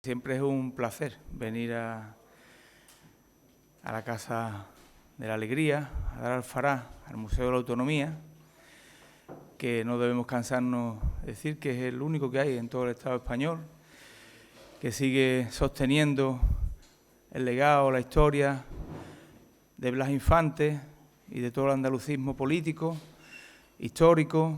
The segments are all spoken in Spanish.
Siempre es un placer venir a la Casa de la Alegría, a dar Alfará, al Museo de la Autonomía, que no debemos cansarnos de decir que es el único que hay en todo el Estado español, que sigue sosteniendo el legado, la historia de Blas Infante y de todo el andalucismo político, histórico.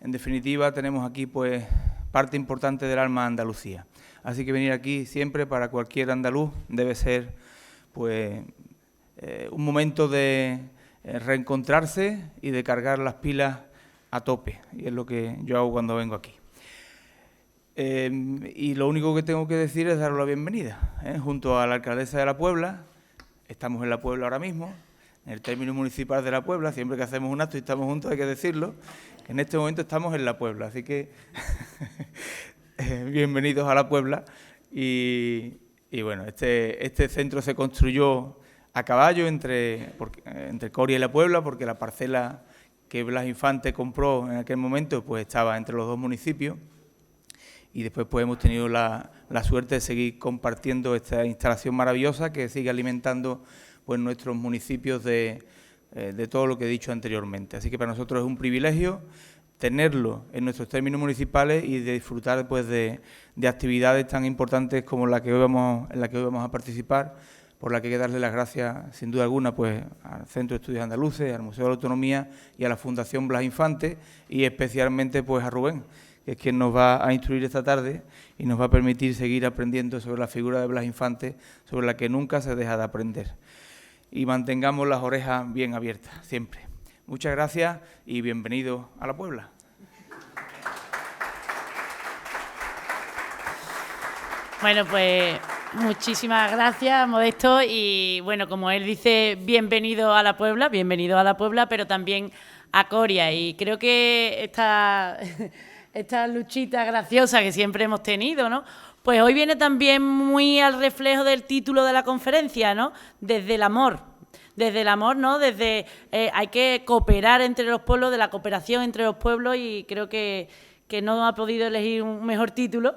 En definitiva, tenemos aquí pues parte importante del alma de Andalucía. Así que venir aquí siempre para cualquier andaluz debe ser pues un momento de reencontrarse y de cargar las pilas a tope. Y es lo que yo hago cuando vengo aquí. Y lo único que tengo que decir es daros la bienvenida, junto a la alcaldesa de La Puebla. Estamos en La Puebla ahora mismo, en el término municipal de La Puebla. Siempre que hacemos un acto y estamos juntos hay que decirlo, que en este momento estamos en La Puebla. Así que bienvenidos a La Puebla. Y bueno, este centro se construyó a caballo entre Coria y La Puebla, porque la parcela que Blas Infante compró en aquel momento pues estaba entre los dos municipios. Y después pues hemos tenido la suerte de seguir compartiendo esta instalación maravillosa que sigue alimentando pues nuestros municipios de todo lo que he dicho anteriormente. Así que para nosotros es un privilegio tenerlo en nuestros términos municipales y de disfrutar pues de actividades tan importantes como en la que hoy vamos a participar, por la que hay que darle las gracias sin duda alguna pues al Centro de Estudios Andaluces, al Museo de la Autonomía y a la Fundación Blas Infante, y especialmente pues a Rubén, que es quien nos va a instruir esta tarde y nos va a permitir seguir aprendiendo sobre la figura de Blas Infante, sobre la que nunca se deja de aprender. Y mantengamos las orejas bien abiertas, siempre. Muchas gracias y bienvenidos a La Puebla. Bueno, pues muchísimas gracias, Modesto. Y bueno, como él dice, bienvenido a La Puebla, pero también a Coria. Y creo que esta luchita graciosa que siempre hemos tenido, ¿no? Pues hoy viene también muy al reflejo del título de la conferencia, ¿no? Desde el amor. Desde el amor, ¿no? Hay que cooperar entre los pueblos, de la cooperación entre los pueblos, y creo que no ha podido elegir un mejor título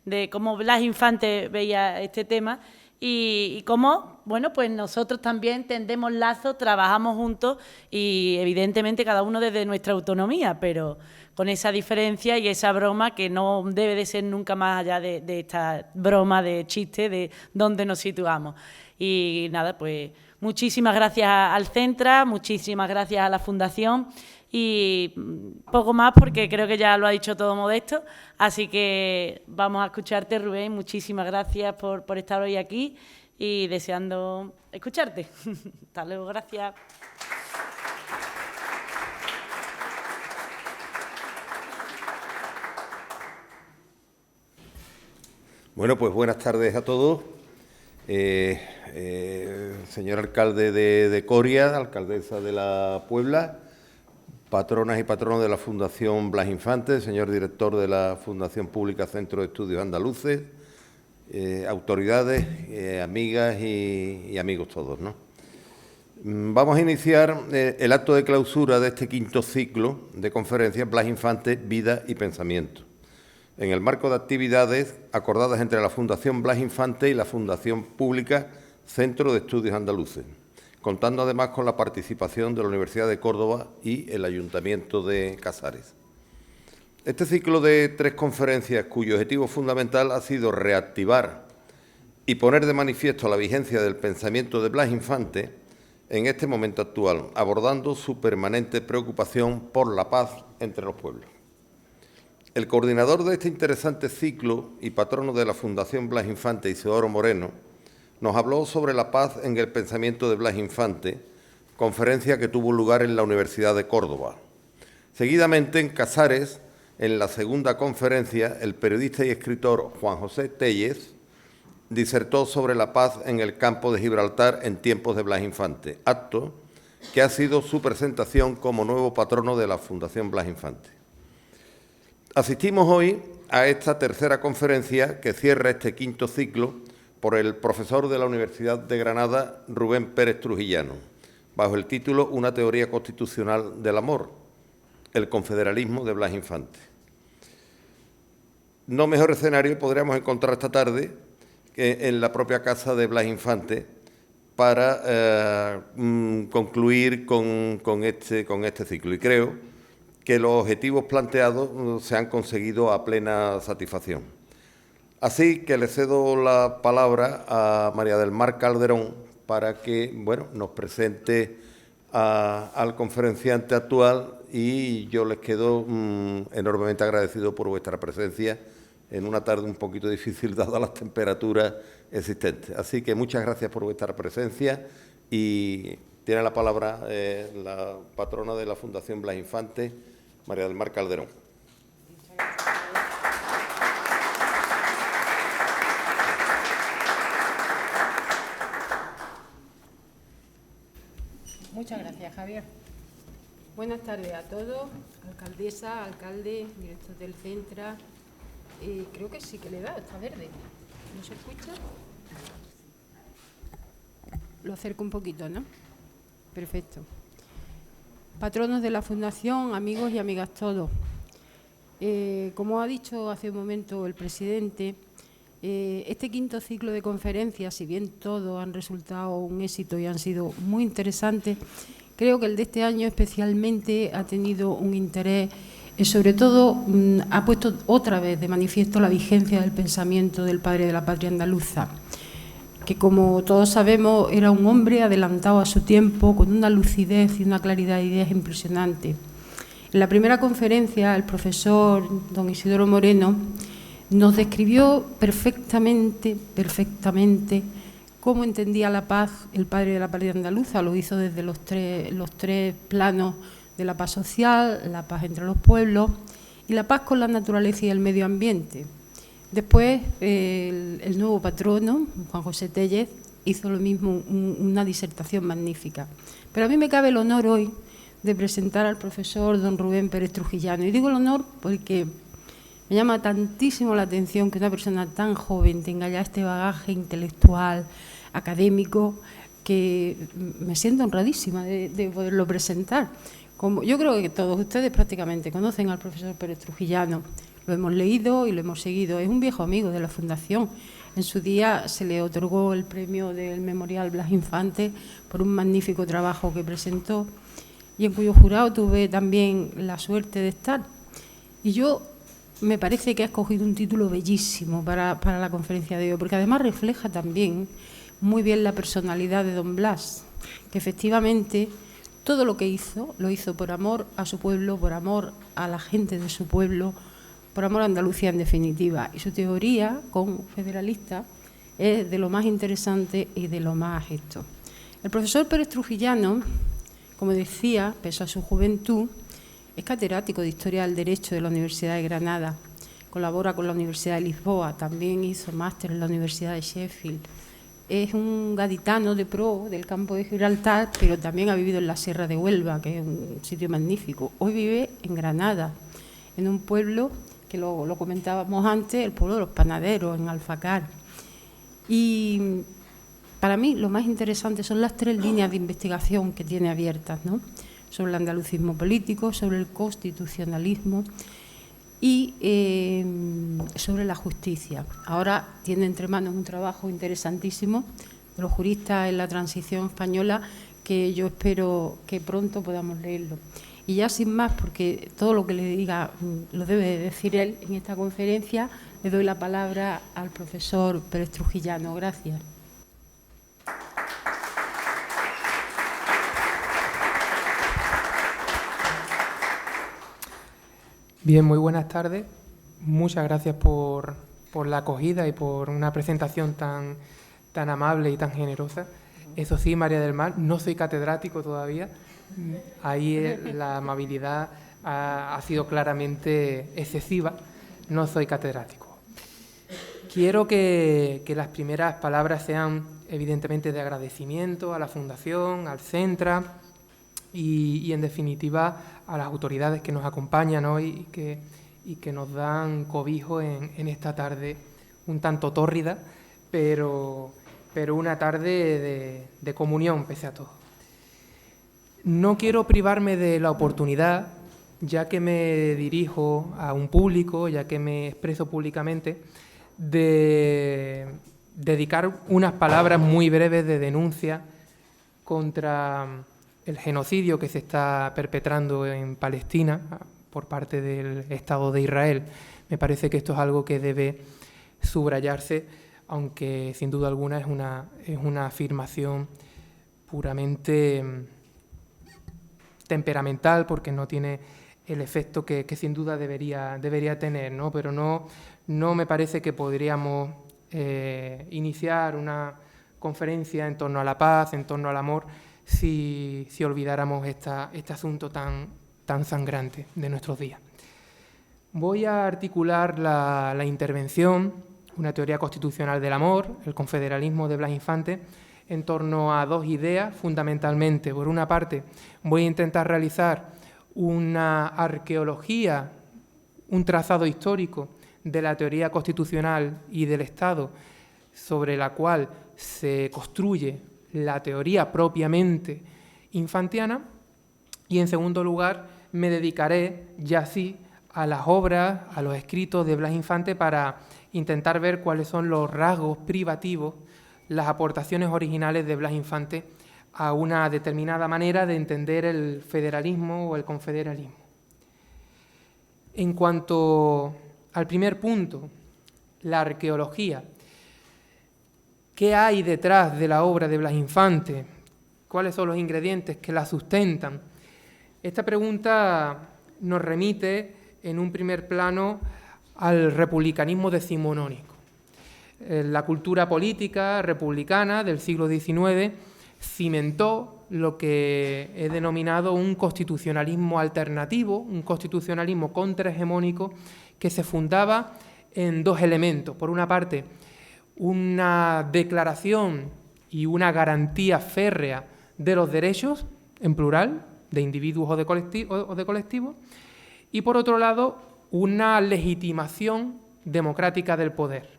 de cómo Blas Infante veía este tema y cómo, bueno, pues nosotros también tendemos lazos, trabajamos juntos y evidentemente cada uno desde nuestra autonomía, pero con esa diferencia y esa broma que no debe de ser nunca más allá de esta broma de chiste de dónde nos situamos. Y nada, pues muchísimas gracias al Centra, muchísimas gracias a la Fundación y poco más porque creo que ya lo ha dicho todo Modesto. Así que vamos a escucharte, Rubén. Muchísimas gracias por estar hoy aquí y deseando escucharte. Hasta luego, gracias. Bueno, pues buenas tardes a todos. Señor alcalde de Coria, alcaldesa de La Puebla, patronas y patronos de la Fundación Blas Infante, señor director de la Fundación Pública Centro de Estudios Andaluces, autoridades, amigas y amigos todos, ¿no? Vamos a iniciar el acto de clausura de este quinto ciclo de conferencias Blas Infante, Vida y Pensamiento, en el marco de actividades acordadas entre la Fundación Blas Infante y la Fundación Pública Centro de Estudios Andaluces, contando además con la participación de la Universidad de Córdoba y el Ayuntamiento de Casares. Este ciclo de 3 conferencias, cuyo objetivo fundamental ha sido reactivar y poner de manifiesto la vigencia del pensamiento de Blas Infante en este momento actual, abordando su permanente preocupación por la paz entre los pueblos. El coordinador de este interesante ciclo y patrono de la Fundación Blas Infante, Isidoro Moreno, nos habló sobre la paz en el pensamiento de Blas Infante, conferencia que tuvo lugar en la Universidad de Córdoba. Seguidamente, en Casares, en la segunda conferencia, el periodista y escritor Juan José Tellez disertó sobre la paz en el campo de Gibraltar en tiempos de Blas Infante, acto que ha sido su presentación como nuevo patrono de la Fundación Blas Infante. Asistimos hoy a esta tercera conferencia que cierra este quinto ciclo por el profesor de la Universidad de Granada, Rubén Pérez Trujillano, bajo el título Una teoría constitucional del amor, el confederalismo de Blas Infante. no mejor escenario podríamos encontrar esta tarde que en la propia casa de Blas Infante para concluir con este ciclo. Y creo que los objetivos planteados se han conseguido a plena satisfacción. Así que le cedo la palabra a María del Mar Calderón para que nos presente al conferenciante actual, y yo les quedo enormemente agradecido por vuestra presencia en una tarde un poquito difícil dadas las temperaturas existentes. Así que muchas gracias por vuestra presencia y tiene la palabra la patrona de la Fundación Blas Infante, María del Mar Calderón. Muchas gracias, Javier. Buenas tardes a todos, alcaldesa, alcalde, director del Centra. Creo que sí que le da, está verde. ¿No se escucha? Lo acerco un poquito, ¿no? Perfecto. Patronos de la Fundación, amigos y amigas todos. Como ha dicho hace un momento el presidente, este quinto ciclo de conferencias, si bien todos han resultado un éxito y han sido muy interesantes, creo que el de este año especialmente ha tenido un interés, sobre todo ha puesto otra vez de manifiesto la vigencia del pensamiento del padre de la patria andaluza, que como todos sabemos era un hombre adelantado a su tiempo, con una lucidez y una claridad de ideas impresionante. En la primera conferencia, el profesor don Isidoro Moreno nos describió perfectamente cómo entendía la paz el padre de la patria andaluza. Lo hizo desde los tres planos de la paz social, la paz entre los pueblos y la paz con la naturaleza y el medio ambiente. Después, el nuevo patrono, Juan José Tellez, hizo lo mismo, una disertación magnífica. Pero a mí me cabe el honor hoy de presentar al profesor don Rubén Pérez Trujillano. Y digo el honor porque me llama tantísimo la atención que una persona tan joven tenga ya este bagaje intelectual, académico, que me siento honradísima de poderlo presentar. Yo creo que todos ustedes prácticamente conocen al profesor Pérez Trujillano, lo hemos leído y lo hemos seguido. Es un viejo amigo de la Fundación. En su día se le otorgó el premio del Memorial Blas Infante por un magnífico trabajo que presentó y en cuyo jurado tuve también la suerte de estar. Y yo me parece que ha escogido un título bellísimo para la conferencia de hoy, porque además refleja también muy bien la personalidad de don Blas, que efectivamente todo lo que hizo, lo hizo por amor a su pueblo, por amor a la gente de su pueblo, por amor a Andalucía en definitiva. Y su teoría, como federalista, es de lo más interesante y de lo más gesto. El profesor Pérez Trujillano, como decía, pese a su juventud, es catedrático de Historia del Derecho de la Universidad de Granada, colabora con la Universidad de Lisboa, también hizo máster en la Universidad de Sheffield. Es un gaditano de pro del campo de Gibraltar, pero también ha vivido en la Sierra de Huelva, que es un sitio magnífico. Hoy vive en Granada, en un pueblo que lo comentábamos antes, el pueblo de los panaderos, en Alfacar. Y para mí lo más interesante son las 3 líneas de investigación que tiene abiertas, ¿no? Sobre el andalucismo político, sobre el constitucionalismo y sobre la justicia. Ahora tiene entre manos un trabajo interesantísimo de los juristas en la transición española, que yo espero que pronto podamos leerlo. Y ya sin más, porque todo lo que le diga lo debe decir él en esta conferencia, le doy la palabra al profesor Pérez Trujillano. Gracias. Bien, muy buenas tardes. Muchas gracias por la acogida y por una presentación tan amable y tan generosa. Eso sí, María del Mar, no soy catedrático todavía. Ahí la amabilidad ha sido claramente excesiva. No soy catedrático. Quiero que las primeras palabras sean evidentemente de agradecimiento a la Fundación, al Centra y en definitiva a las autoridades que nos acompañan hoy y que nos dan cobijo en esta tarde un tanto tórrida, pero una tarde de comunión pese a todo. No quiero privarme de la oportunidad ya que me dirijo a un público, ya que me expreso públicamente, de dedicar unas palabras muy breves de denuncia contra el genocidio que se está perpetrando en Palestina por parte del Estado de Israel. Me parece que esto es algo que debe subrayarse, aunque sin duda alguna es una afirmación puramente temperamental, porque no tiene el efecto que sin duda debería tener, ¿no? Pero no me parece que podríamos iniciar una conferencia en torno a la paz, en torno al amor, si olvidáramos este asunto tan sangrante de nuestros días. Voy a articular la intervención, una teoría constitucional del amor, el confederalismo de Blas Infante, en torno a dos ideas, fundamentalmente. Por una parte, voy a intentar realizar una arqueología, un trazado histórico de la teoría constitucional y del Estado, sobre la cual se construye la teoría propiamente infantiana, y en segundo lugar me dedicaré ya sí a las obras, a los escritos de Blas Infante para intentar ver cuáles son los rasgos privativos, las aportaciones originales de Blas Infante a una determinada manera de entender el federalismo o el confederalismo. En cuanto al primer punto, la arqueología, ¿qué hay detrás de la obra de Blas Infante? ¿Cuáles son los ingredientes que la sustentan? Esta pregunta nos remite en un primer plano al republicanismo decimonónico. La cultura política republicana del siglo XIX cimentó lo que he denominado un constitucionalismo alternativo, un constitucionalismo contrahegemónico que se fundaba en dos elementos. Por una parte, una declaración y una garantía férrea de los derechos, en plural, de individuos o de colectivos, y por otro lado, una legitimación democrática del poder.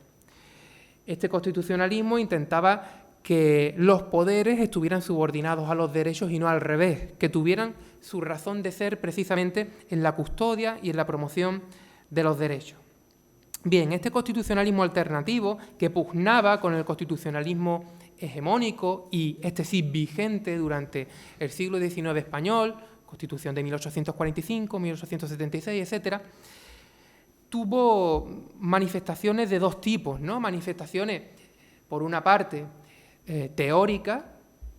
Este constitucionalismo intentaba que los poderes estuvieran subordinados a los derechos y no al revés, que tuvieran su razón de ser precisamente en la custodia y en la promoción de los derechos. Bien, este constitucionalismo alternativo, que pugnaba con el constitucionalismo hegemónico y este sí vigente durante el siglo XIX español, Constitución de 1845, 1876, etc., tuvo manifestaciones de dos tipos, ¿no? Manifestaciones, por una parte, teóricas,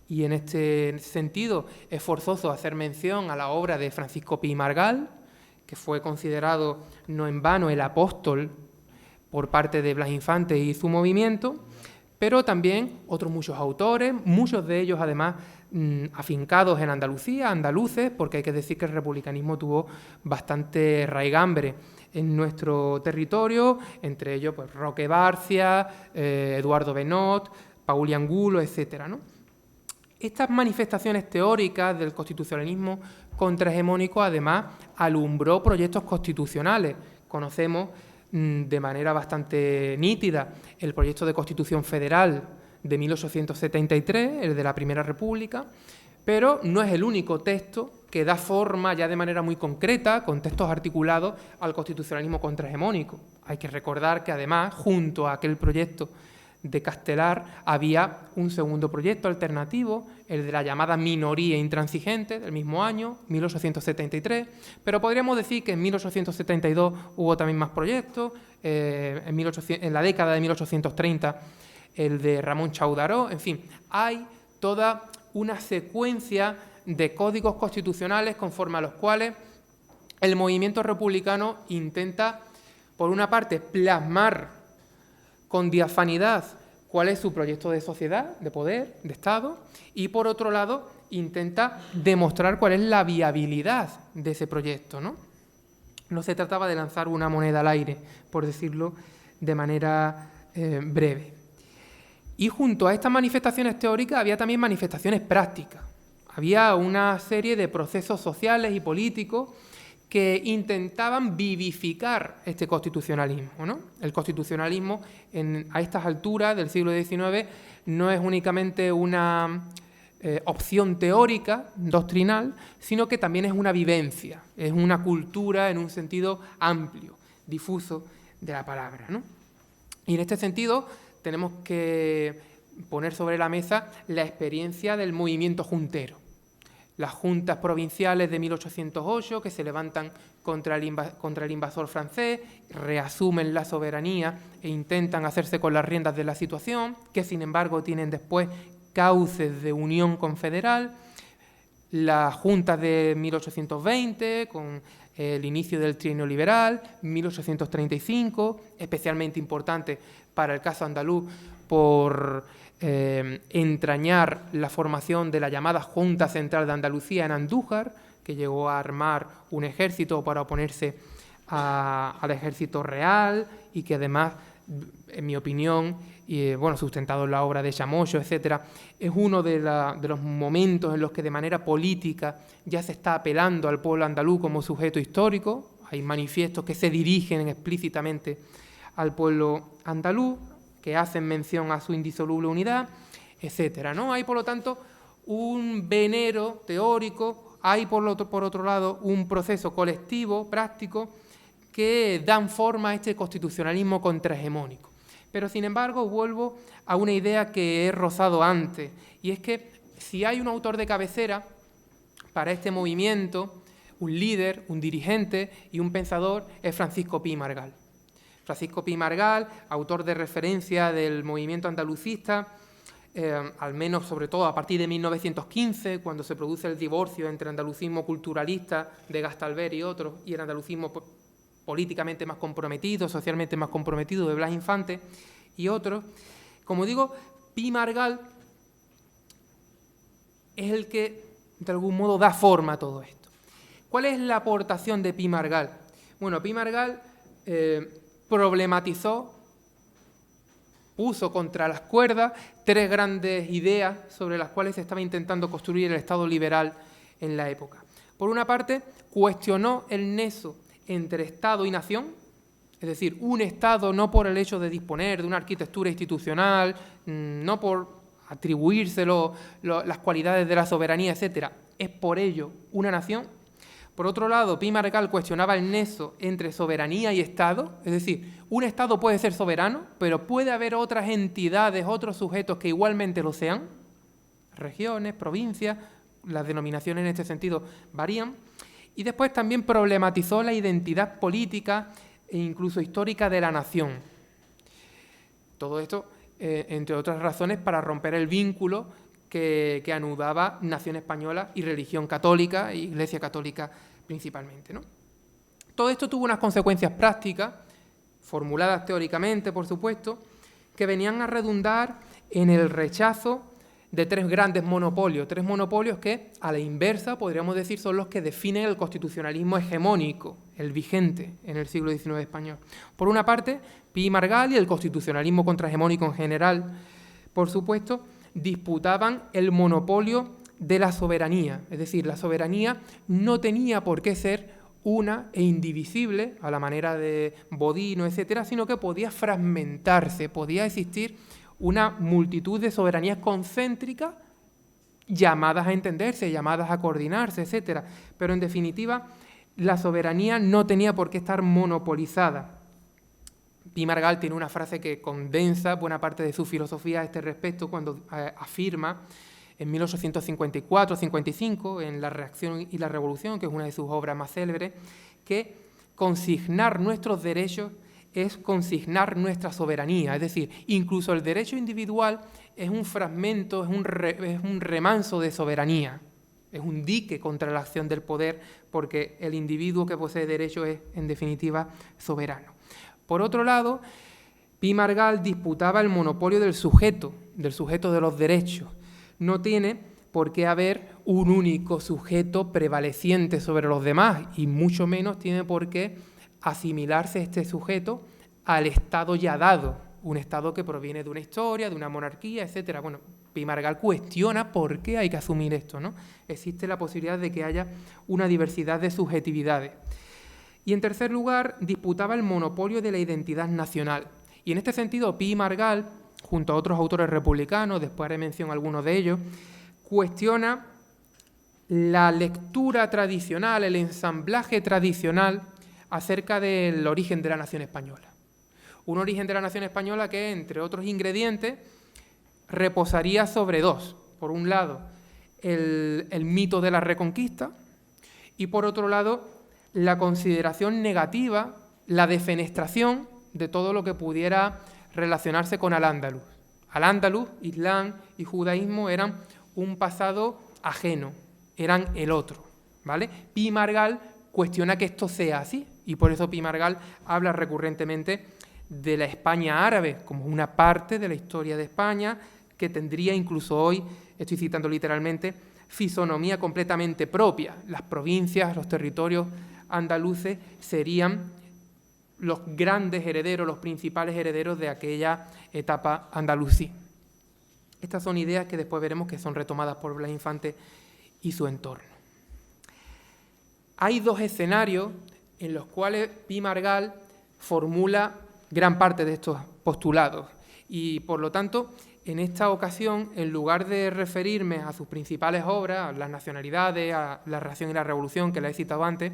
y en este sentido es forzoso hacer mención a la obra de Francisco Pi y Margall, que fue considerado no en vano el apóstol por parte de Blas Infante y su movimiento, pero también otros muchos autores, muchos de ellos además afincados en Andalucía, andaluces, porque hay que decir que el republicanismo tuvo bastante raigambre en nuestro territorio, entre ellos pues, Roque Barcia, Eduardo Benot, Paul Angulo, etc., ¿no? Estas manifestaciones teóricas del constitucionalismo contrahegemónico además alumbró proyectos constitucionales. Conocemos de manera bastante nítida el proyecto de Constitución Federal de 1873, el de la Primera República, pero no es el único texto que da forma ya de manera muy concreta, con textos articulados, al constitucionalismo contrahegemónico. Hay que recordar que además, junto a aquel proyecto de Castelar, había un segundo proyecto alternativo, el de la llamada minoría intransigente, del mismo año, 1873, pero podríamos decir que en 1872 hubo también más proyectos, en la década de 1830 el de Ramón Chaudaró, en fin, hay toda una secuencia de códigos constitucionales conforme a los cuales el movimiento republicano intenta, por una parte, plasmar con diafanidad cuál es su proyecto de sociedad, de poder, de Estado, y por otro lado intenta demostrar cuál es la viabilidad de ese proyecto, ¿no? No se trataba de lanzar una moneda al aire, por decirlo de manera breve. Y junto a estas manifestaciones teóricas había también manifestaciones prácticas. Había una serie de procesos sociales y políticos que intentaban vivificar este constitucionalismo, ¿no? El constitucionalismo a estas alturas del siglo XIX no es únicamente una opción teórica, doctrinal, sino que también es una vivencia, es una cultura en un sentido amplio, difuso de la palabra, ¿no? Y en este sentido tenemos que poner sobre la mesa la experiencia del movimiento juntero. Las juntas provinciales de 1808 que se levantan contra el invasor francés, reasumen la soberanía e intentan hacerse con las riendas de la situación, que sin embargo tienen después cauces de unión confederal. Las juntas de 1820, con el inicio del trienio liberal, 1835, especialmente importante para el caso andaluz por entrañar la formación de la llamada Junta Central de Andalucía en Andújar, que llegó a armar un ejército para oponerse al ejército real y que además, en mi opinión, sustentado en la obra de Chamocho, etcétera, es uno de los momentos en los que de manera política ya se está apelando al pueblo andaluz como sujeto histórico. Hay manifiestos que se dirigen explícitamente al pueblo andaluz, que hacen mención a su indisoluble unidad, etcétera, ¿no? Hay, por lo tanto, un venero teórico, hay, por otro lado, un proceso colectivo, práctico, que dan forma a este constitucionalismo contrahegemónico. Pero, sin embargo, vuelvo a una idea que he rozado antes, y es que si hay un autor de cabecera para este movimiento, un líder, un dirigente y un pensador, es Francisco Pi y Margall. Francisco Pi y Margall, autor de referencia del movimiento andalucista, al menos sobre todo a partir de 1915, cuando se produce el divorcio entre el andalucismo culturalista de Gastalver y otros, y el andalucismo políticamente más comprometido, socialmente más comprometido de Blas Infante y otros. Como digo, Pi y Margall es el que de algún modo da forma a todo esto. ¿Cuál es la aportación de Pi y Margall? Bueno, Pi y Margall problematizó, puso contra las cuerdas tres grandes ideas sobre las cuales se estaba intentando construir el Estado liberal en la época. Por una parte, cuestionó el nexo entre Estado y nación, es decir, un Estado no por el hecho de disponer de una arquitectura institucional, no por atribuírselo las cualidades de la soberanía, etcétera, es por ello una nación. Por otro lado, Pi y Margall cuestionaba el nexo entre soberanía y Estado, es decir, un Estado puede ser soberano, pero puede haber otras entidades, otros sujetos que igualmente lo sean, regiones, provincias, las denominaciones en este sentido varían, y después también problematizó la identidad política e incluso histórica de la nación. Todo esto, entre otras razones, para romper el vínculo que anudaba nación española y religión católica, e Iglesia católica principalmente, ¿no? Todo esto tuvo unas consecuencias prácticas, formuladas teóricamente, por supuesto, que venían a redundar en el rechazo de tres grandes monopolios que, a la inversa, podríamos decir, son los que definen el constitucionalismo hegemónico, el vigente en el siglo XIX español. Por una parte, Pi y Margall y el constitucionalismo contrahegemónico en general, por supuesto, disputaban el monopolio de la soberanía, es decir, la soberanía no tenía por qué ser una e indivisible, a la manera de Bodino, etcétera, sino que podía fragmentarse, podía existir una multitud de soberanías concéntricas llamadas a entenderse, llamadas a coordinarse, etcétera. Pero en definitiva, la soberanía no tenía por qué estar monopolizada. Pi y Margall tiene una frase que condensa buena parte de su filosofía a este respecto cuando afirma en 1854-55, en La Reacción y la Revolución, que es una de sus obras más célebres, que consignar nuestros derechos es consignar nuestra soberanía, es decir, incluso el derecho individual es un fragmento, es un remanso de soberanía, es un dique contra la acción del poder, porque el individuo que posee derecho es, en definitiva, soberano. Por otro lado, Pi y Margall disputaba el monopolio del sujeto de los derechos. No tiene por qué haber un único sujeto prevaleciente sobre los demás, y mucho menos tiene por qué asimilarse este sujeto al Estado ya dado, un Estado que proviene de una historia, de una monarquía, etcétera. Bueno, Pi y Margall cuestiona por qué hay que asumir esto, ¿no? Existe la posibilidad de que haya una diversidad de subjetividades. Y en tercer lugar, disputaba el monopolio de la identidad nacional. Y en este sentido, Pi y Margall, junto a otros autores republicanos, después haré mención a algunos de ellos, cuestiona la lectura tradicional, el ensamblaje tradicional acerca del origen de la nación española. Un origen de la nación española que, entre otros ingredientes, reposaría sobre dos. Por un lado, el mito de la Reconquista y, por otro lado, la consideración negativa, la defenestración de todo lo que pudiera relacionarse con Al-Ándalus. Al-Ándalus, Islam y judaísmo eran un pasado ajeno, eran el otro, ¿vale? Pi Margall cuestiona que esto sea así, y por eso Pi Margall habla recurrentemente de la España árabe como una parte de la historia de España que tendría incluso hoy, estoy citando literalmente, fisonomía completamente propia. Las provincias, los territorios andaluces serían los grandes herederos, los principales herederos de aquella etapa andalusí. Estas son ideas que después veremos que son retomadas por Blas Infante y su entorno. Hay dos escenarios en los cuales Pi Margall formula gran parte de estos postulados y, por lo tanto, en esta ocasión, en lugar de referirme a sus principales obras, a las nacionalidades, a la reacción y la revolución, que la he citado antes,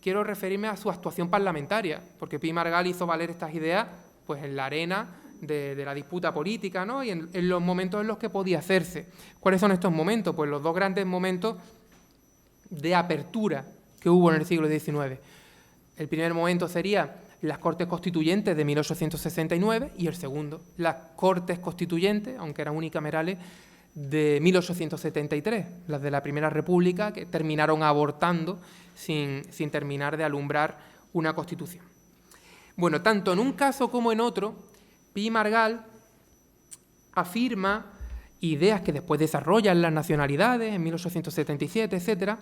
quiero referirme a su actuación parlamentaria, porque Pi Margall hizo valer estas ideas pues, en la arena de la disputa política, ¿no? Y en los momentos en los que podía hacerse. ¿Cuáles son estos momentos? Pues los dos grandes momentos de apertura que hubo en el siglo XIX. El primer momento sería las Cortes Constituyentes de 1869 y el segundo, las Cortes Constituyentes, aunque eran unicamerales, de 1873, las de la Primera República, que terminaron abortando sin terminar de alumbrar una Constitución. Bueno, tanto en un caso como en otro, Pi Margall afirma ideas que después desarrollan las nacionalidades, en 1877, etc.,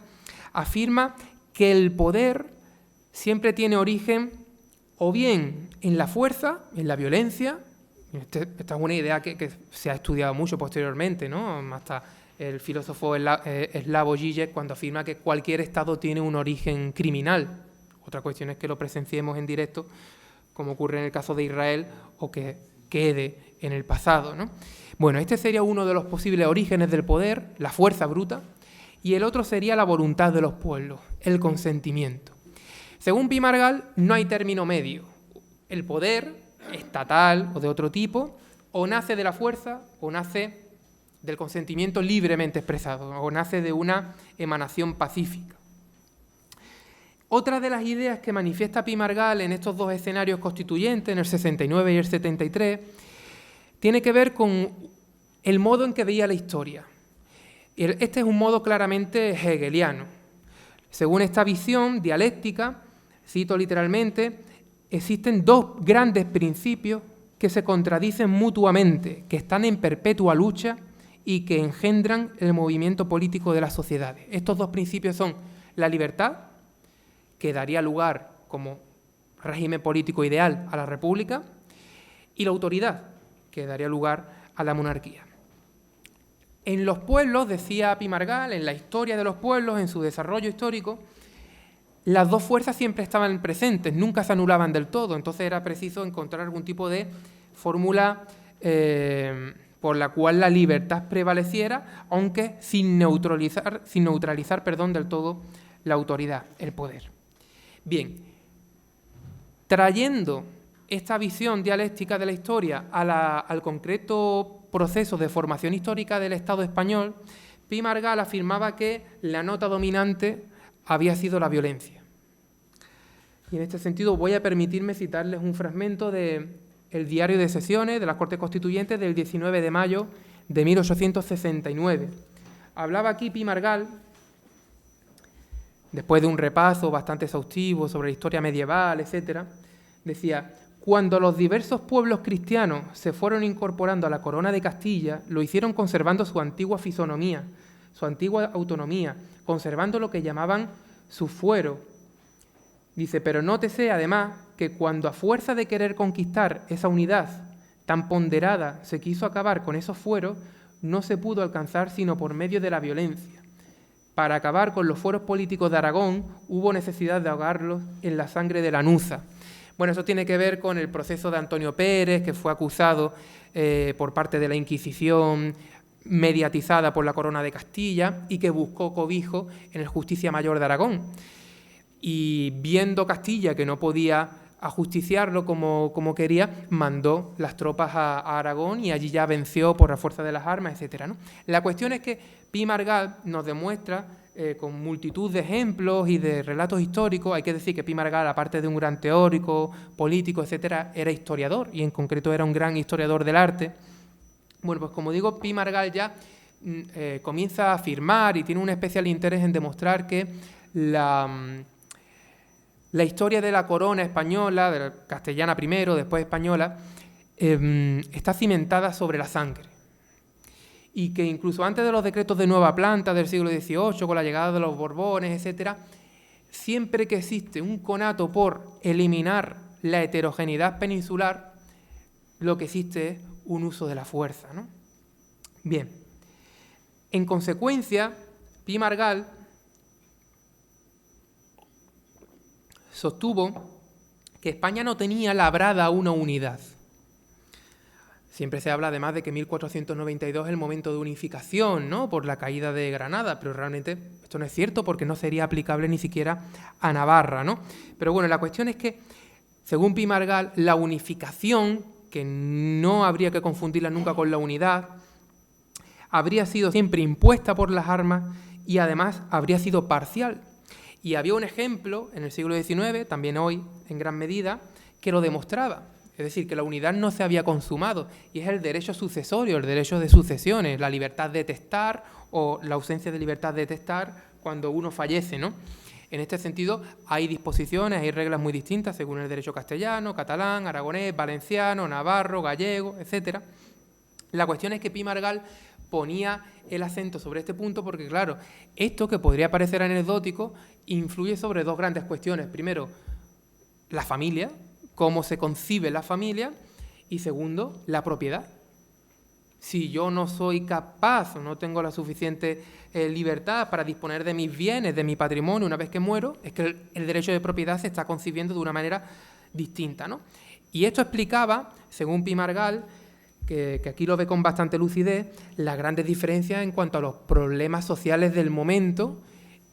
afirma que el poder siempre tiene origen o bien en la fuerza, en la violencia. Esta es una idea que se ha estudiado mucho posteriormente, ¿no? Hasta el filósofo eslavo Žižek, cuando afirma que cualquier Estado tiene un origen criminal. Otra cuestión es que lo presenciemos en directo, como ocurre en el caso de Israel, o que quede en el pasado, ¿no? Bueno, este sería uno de los posibles orígenes del poder, la fuerza bruta, y el otro sería la voluntad de los pueblos, el consentimiento. Según Pi Margall, no hay término medio. El poder, estatal o de otro tipo, o nace de la fuerza o nace del consentimiento libremente expresado, o nace de una emanación pacífica. Otra de las ideas que manifiesta Pi Margall en estos dos escenarios constituyentes, en el 69 y el 73, tiene que ver con el modo en que veía la historia. Este es un modo claramente hegeliano. Según esta visión dialéctica, cito literalmente, existen dos grandes principios que se contradicen mutuamente, que están en perpetua lucha y que engendran el movimiento político de las sociedades. Estos dos principios son la libertad, que daría lugar como régimen político ideal a la república, y la autoridad, que daría lugar a la monarquía. En los pueblos, decía Pi Margall, en la historia de los pueblos, en su desarrollo histórico, las dos fuerzas siempre estaban presentes, nunca se anulaban del todo, entonces era preciso encontrar algún tipo de fórmula por la cual la libertad prevaleciera, aunque sin neutralizar del todo la autoridad, el poder. Bien, trayendo esta visión dialéctica de la historia al concreto proceso de formación histórica del Estado español, Pi Margall afirmaba que la nota dominante había sido la violencia. Y en este sentido voy a permitirme citarles un fragmento del diario de sesiones de las Cortes Constituyentes del 19 de mayo de 1869. Hablaba aquí Pi Margall, después de un repaso bastante exhaustivo sobre la historia medieval, etc., decía: cuando los diversos pueblos cristianos se fueron incorporando a la corona de Castilla, lo hicieron conservando su antigua fisonomía, su antigua autonomía, conservando lo que llamaban su fuero. Dice, pero nótese además que cuando a fuerza de querer conquistar esa unidad tan ponderada se quiso acabar con esos fueros, no se pudo alcanzar sino por medio de la violencia. Para acabar con los fueros políticos de Aragón hubo necesidad de ahogarlos en la sangre de Lanuza. Bueno, eso tiene que ver con el proceso de Antonio Pérez, que fue acusado por parte de la Inquisición mediatizada por la Corona de Castilla y que buscó cobijo en el Justicia Mayor de Aragón. Y viendo Castilla que no podía ajusticiarlo como quería, mandó las tropas a Aragón y allí ya venció por la fuerza de las armas, etcétera, ¿no? La cuestión es que Pi Margall nos demuestra, con multitud de ejemplos y de relatos históricos, hay que decir que Pi Margall, aparte de un gran teórico, político, etcétera, era historiador, y en concreto era un gran historiador del arte. Bueno, pues como digo, Pi Margall ya comienza a afirmar y tiene un especial interés en demostrar que la historia de la corona española, de la castellana primero, después española, está cimentada sobre la sangre. Y que incluso antes de los decretos de nueva planta del siglo XVIII, con la llegada de los Borbones, etc., siempre que existe un conato por eliminar la heterogeneidad peninsular, lo que existe es un uso de la fuerza, ¿no? Bien, en consecuencia, Pi Margall sostuvo que España no tenía labrada una unidad. Siempre se habla además de que 1492 es el momento de unificación, ¿no?, por la caída de Granada, pero realmente esto no es cierto porque no sería aplicable ni siquiera a Navarra, ¿no? Pero bueno, la cuestión es que, según Pi Margall, la unificación, que no habría que confundirla nunca con la unidad, habría sido siempre impuesta por las armas y además habría sido parcial. Y había un ejemplo en el siglo XIX, también hoy en gran medida, que lo demostraba. Es decir, que la unidad no se había consumado, y es el derecho sucesorio, el derecho de sucesiones, la libertad de testar o la ausencia de libertad de testar cuando uno fallece, ¿no? En este sentido, hay disposiciones, hay reglas muy distintas según el derecho castellano, catalán, aragonés, valenciano, navarro, gallego, etc. La cuestión es que Pi Margall ponía el acento sobre este punto porque, claro, esto que podría parecer anecdótico influye sobre dos grandes cuestiones. Primero, la familia, cómo se concibe la familia, y segundo, la propiedad. Si yo no soy capaz o no tengo la suficiente libertad para disponer de mis bienes, de mi patrimonio una vez que muero, es que el derecho de propiedad se está concibiendo de una manera distinta, ¿no? Y esto explicaba, según Pi Margall, que aquí lo ve con bastante lucidez, las grandes diferencias en cuanto a los problemas sociales del momento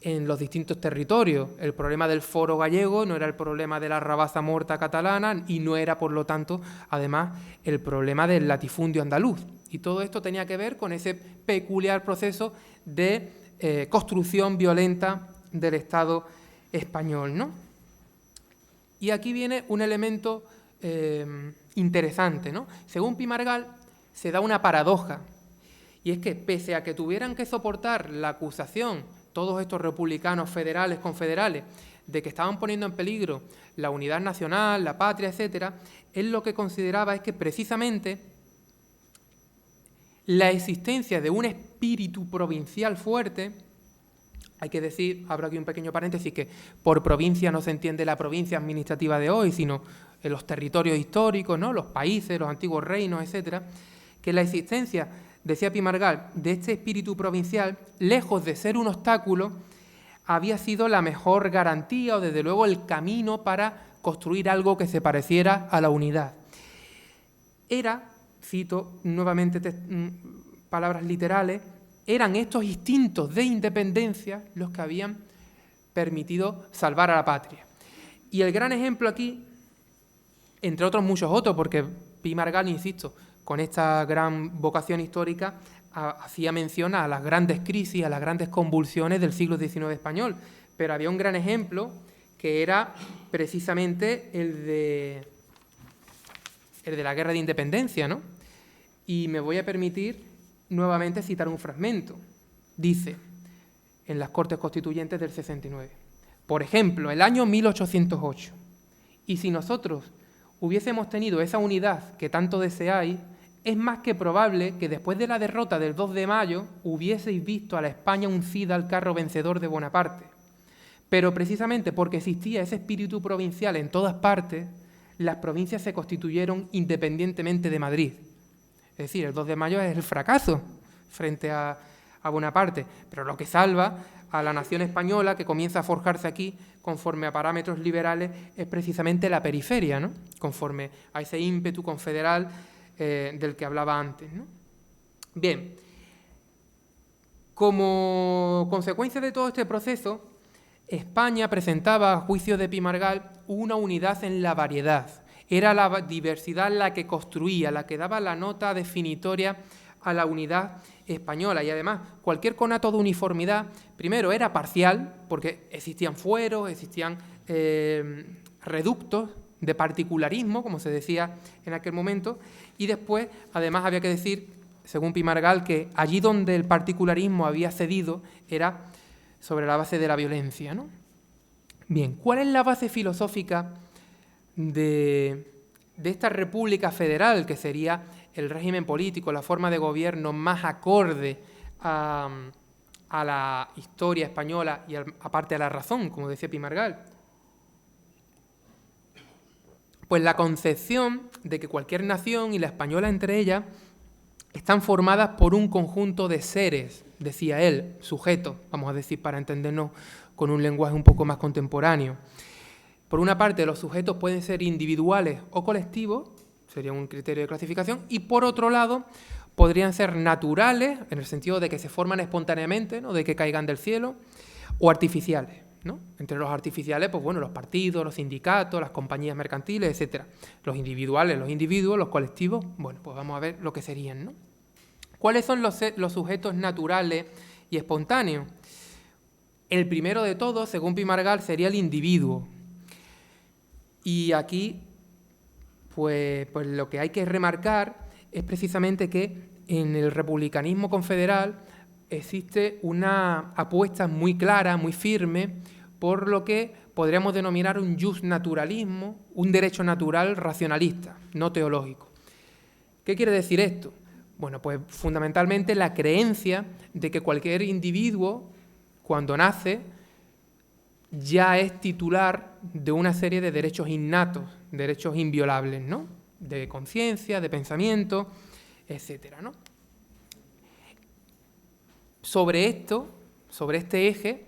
en los distintos territorios. El problema del foro gallego no era el problema de la rabaza morta catalana y no era, por lo tanto, además, el problema del latifundio andaluz. Y todo esto tenía que ver con ese peculiar proceso de construcción violenta del Estado español, ¿no? Y aquí viene un elemento interesante, ¿no? Según Pi Margall, se da una paradoja, y es que pese a que tuvieran que soportar la acusación todos estos republicanos federales, confederales, de que estaban poniendo en peligro la unidad nacional, la patria, etcétera, él lo que consideraba es que precisamente la existencia de un espíritu provincial fuerte, hay que decir, abro aquí un pequeño paréntesis, que por provincia no se entiende la provincia administrativa de hoy, sino en los territorios históricos, ¿no?, los países, los antiguos reinos, etcétera, que la existencia, decía Pi Margall, de este espíritu provincial, lejos de ser un obstáculo, había sido la mejor garantía o desde luego el camino para construir algo que se pareciera a la unidad. Era, cito nuevamente palabras literales, eran estos instintos de independencia los que habían permitido salvar a la patria. Y el gran ejemplo aquí, entre otros muchos otros, porque Pi Margall, insisto, con esta gran vocación histórica, hacía mención a las grandes crisis, a las grandes convulsiones del siglo XIX español. Pero había un gran ejemplo que era precisamente el de la Guerra de Independencia, ¿no? Y me voy a permitir nuevamente citar un fragmento. Dice, en las Cortes Constituyentes del 69, por ejemplo, el año 1808, y si nosotros hubiésemos tenido esa unidad que tanto deseáis, es más que probable que después de la derrota del 2 de mayo hubieseis visto a la España uncida al carro vencedor de Bonaparte. Pero precisamente porque existía ese espíritu provincial en todas partes, las provincias se constituyeron independientemente de Madrid. Es decir, el 2 de mayo es el fracaso frente a Bonaparte, pero lo que salva a la nación española, que comienza a forjarse aquí conforme a parámetros liberales, es precisamente la periferia, ¿no?, conforme a ese ímpetu confederal del que hablaba antes, ¿no? Bien, Como consecuencia de todo este proceso, España presentaba a juicio de Pi Margall una unidad en la variedad. Era la diversidad la que construía, la que daba la nota definitoria a la unidad española. Y además, cualquier conato de uniformidad, primero era parcial, porque existían fueros, existían reductos de particularismo, como se decía en aquel momento, y después, además, había que decir, según Pi Margall, que allí donde el particularismo había cedido era sobre la base de la violencia, ¿no? Bien, ¿cuál es la base filosófica de esta república federal, que sería el régimen político, la forma de gobierno más acorde a la historia española y aparte a la razón, como decía Pi Margall? Pues la concepción de que cualquier nación, y la española entre ellas, están formadas por un conjunto de seres, decía él, sujetos, vamos a decir, para entendernos con un lenguaje un poco más contemporáneo. Por una parte, los sujetos pueden ser individuales o colectivos, sería un criterio de clasificación, y por otro lado, podrían ser naturales, en el sentido de que se forman espontáneamente, ¿no?, de que caigan del cielo, o artificiales, ¿no? Entre los artificiales, pues bueno, los partidos, los sindicatos, las compañías mercantiles, etcétera. Los individuales, los individuos, los colectivos, bueno, pues vamos a ver lo que serían, ¿no? ¿Cuáles son los sujetos naturales y espontáneos? El primero de todos, según Pi Margall, sería el individuo. Y aquí, pues lo que hay que remarcar es precisamente que en el republicanismo confederal existe una apuesta muy clara, muy firme, por lo que podríamos denominar un justnaturalismo, un derecho natural racionalista, no teológico. ¿Qué quiere decir esto? Bueno, pues fundamentalmente la creencia de que cualquier individuo, cuando nace, ya es titular de una serie de derechos innatos, derechos inviolables, ¿no? De conciencia, de pensamiento, etcétera, ¿no? Sobre esto, sobre este eje,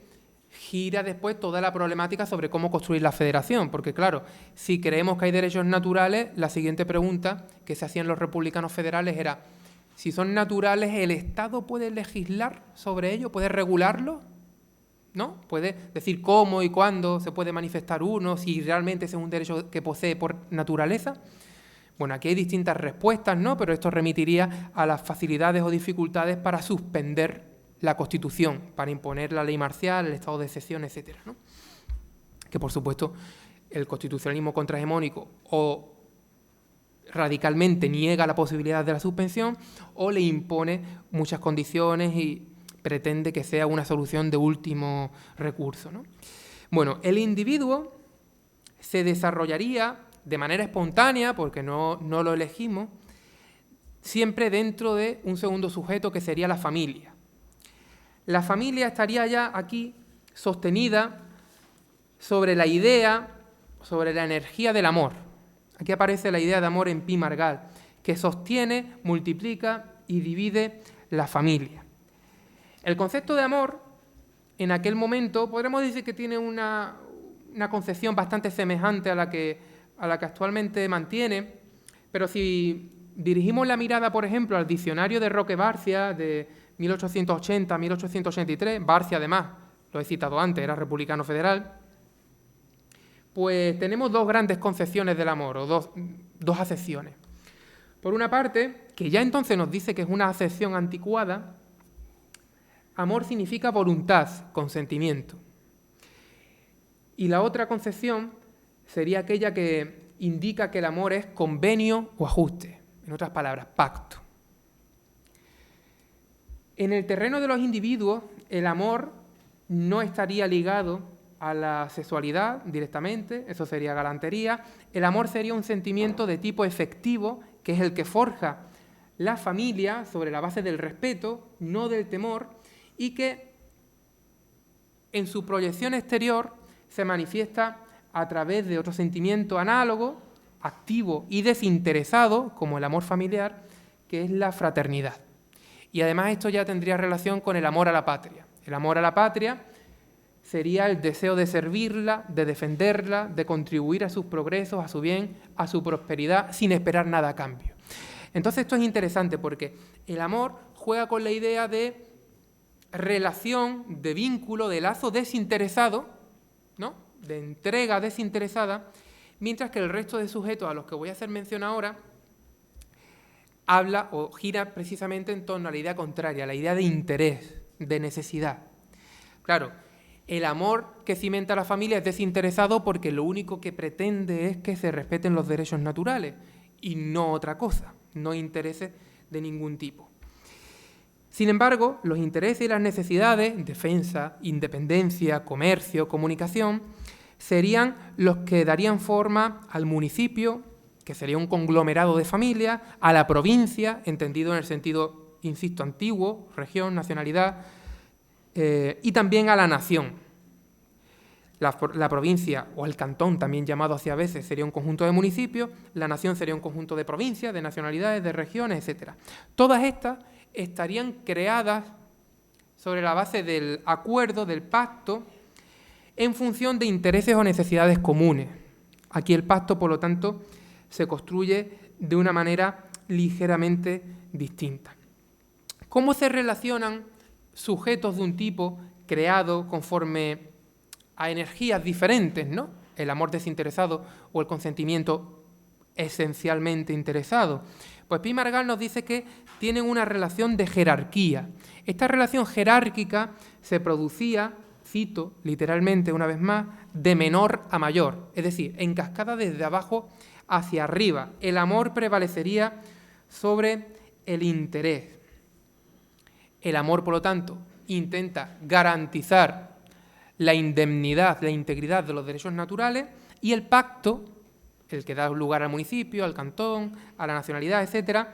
gira después toda la problemática sobre cómo construir la federación, porque claro, si creemos que hay derechos naturales, la siguiente pregunta que se hacían los republicanos federales era: si son naturales, ¿el Estado puede legislar sobre ello? ¿Puede regularlo? ¿No? ¿Puede decir cómo y cuándo se puede manifestar uno, si realmente ese es un derecho que posee por naturaleza? Bueno, aquí hay distintas respuestas, ¿no? Pero esto remitiría a las facilidades o dificultades para suspender la Constitución, para imponer la ley marcial, el estado de excepción, etcétera, ¿no? Que, por supuesto, el constitucionalismo contrahegemónico o radicalmente niega la posibilidad de la suspensión o le impone muchas condiciones y pretende que sea una solución de último recurso, ¿no? Bueno, el individuo se desarrollaría de manera espontánea, porque no lo elegimos, siempre dentro de un segundo sujeto que sería la familia. La familia estaría ya aquí sostenida sobre la idea, sobre la energía del amor. Aquí aparece la idea de amor en Pi Margall, que sostiene, multiplica y divide la familia. El concepto de amor, en aquel momento, podríamos decir que tiene una concepción bastante semejante a la que actualmente mantiene, pero si dirigimos la mirada, por ejemplo, al diccionario de Roque Barcia, de 1880-1883, Barcia, además, lo he citado antes, era republicano federal, pues tenemos dos grandes concepciones del amor, o dos acepciones. Por una parte, que ya entonces nos dice que es una acepción anticuada, amor significa voluntad, consentimiento. Y la otra concepción sería aquella que indica que el amor es convenio o ajuste, en otras palabras, pacto. En el terreno de los individuos, el amor no estaría ligado a la sexualidad directamente, eso sería galantería. El amor sería un sentimiento de tipo efectivo, que es el que forja la familia sobre la base del respeto, no del temor, y que en su proyección exterior se manifiesta a través de otro sentimiento análogo, activo y desinteresado, como el amor familiar, que es la fraternidad. Y además esto ya tendría relación con el amor a la patria. El amor a la patria sería el deseo de servirla, de defenderla, de contribuir a sus progresos, a su bien, a su prosperidad, sin esperar nada a cambio. Entonces esto es interesante porque el amor juega con la idea de relación de vínculo, de lazo desinteresado, ¿no?, de entrega desinteresada, mientras que el resto de sujetos a los que voy a hacer mención ahora habla o gira precisamente en torno a la idea contraria, a la idea de interés, de necesidad. Claro, el amor que cimenta la familia es desinteresado porque lo único que pretende es que se respeten los derechos naturales y no otra cosa, no intereses de ningún tipo. Sin embargo, los intereses y las necesidades, defensa, independencia, comercio, comunicación, serían los que darían forma al municipio, que sería un conglomerado de familias, a la provincia, entendido en el sentido, insisto, antiguo, región, nacionalidad, y también a la nación. La provincia o el cantón, también llamado así a veces, sería un conjunto de municipios, la nación sería un conjunto de provincias, de nacionalidades, de regiones, etc. Todas estas estarían creadas sobre la base del acuerdo, del pacto, en función de intereses o necesidades comunes. Aquí el pacto, por lo tanto, se construye de una manera ligeramente distinta. ¿Cómo se relacionan sujetos de un tipo creado conforme a energías diferentes, ¿no? El amor desinteresado o el consentimiento esencialmente interesado? Pues Pi y Margall nos dice que tienen una relación de jerarquía. Esta relación jerárquica se producía, cito literalmente una vez más, de menor a mayor, es decir, en cascada desde abajo hacia arriba. El amor prevalecería sobre el interés. El amor, por lo tanto, intenta garantizar la indemnidad, la integridad de los derechos naturales, y el pacto, el que da lugar al municipio, al cantón, a la nacionalidad, etcétera,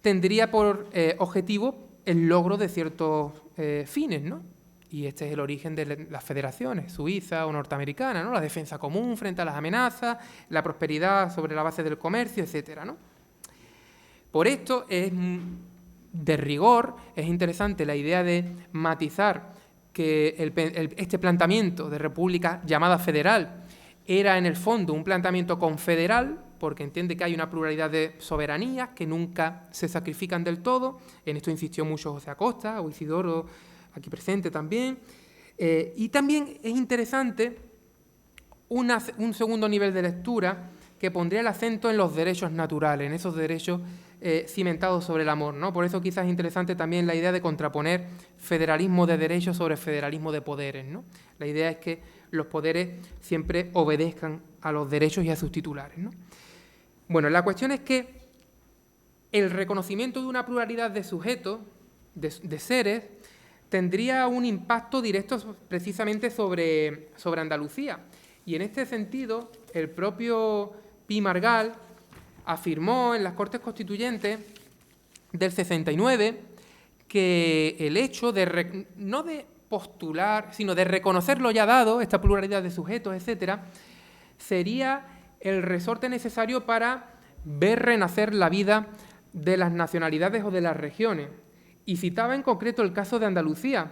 tendría por objetivo el logro de ciertos fines, ¿no? Y este es el origen de las federaciones, suiza o norteamericana, ¿no? La defensa común frente a las amenazas, la prosperidad sobre la base del comercio, etcétera, ¿no? Por esto es de rigor, es interesante la idea de matizar que este planteamiento de república llamada federal era en el fondo un planteamiento confederal, porque entiende que hay una pluralidad de soberanías que nunca se sacrifican del todo. En esto insistió mucho José Acosta o Isidoro, aquí presente también. Y también es interesante un segundo nivel de lectura que pondría el acento en los derechos naturales, en esos derechos cimentados sobre el amor, ¿no? Por eso quizás es interesante también la idea de contraponer federalismo de derechos sobre federalismo de poderes, ¿no? La idea es que los poderes siempre obedezcan a los derechos y a sus titulares, ¿no? Bueno, la cuestión es que el reconocimiento de una pluralidad de sujetos, de seres, tendría un impacto directo precisamente sobre Andalucía. Y en este sentido, el propio Pi y Margall afirmó en las Cortes Constituyentes del 69 que el hecho de no de postular, sino de reconocer lo ya dado, esta pluralidad de sujetos, etcétera, sería el resorte necesario para ver renacer la vida de las nacionalidades o de las regiones. Y citaba en concreto el caso de Andalucía.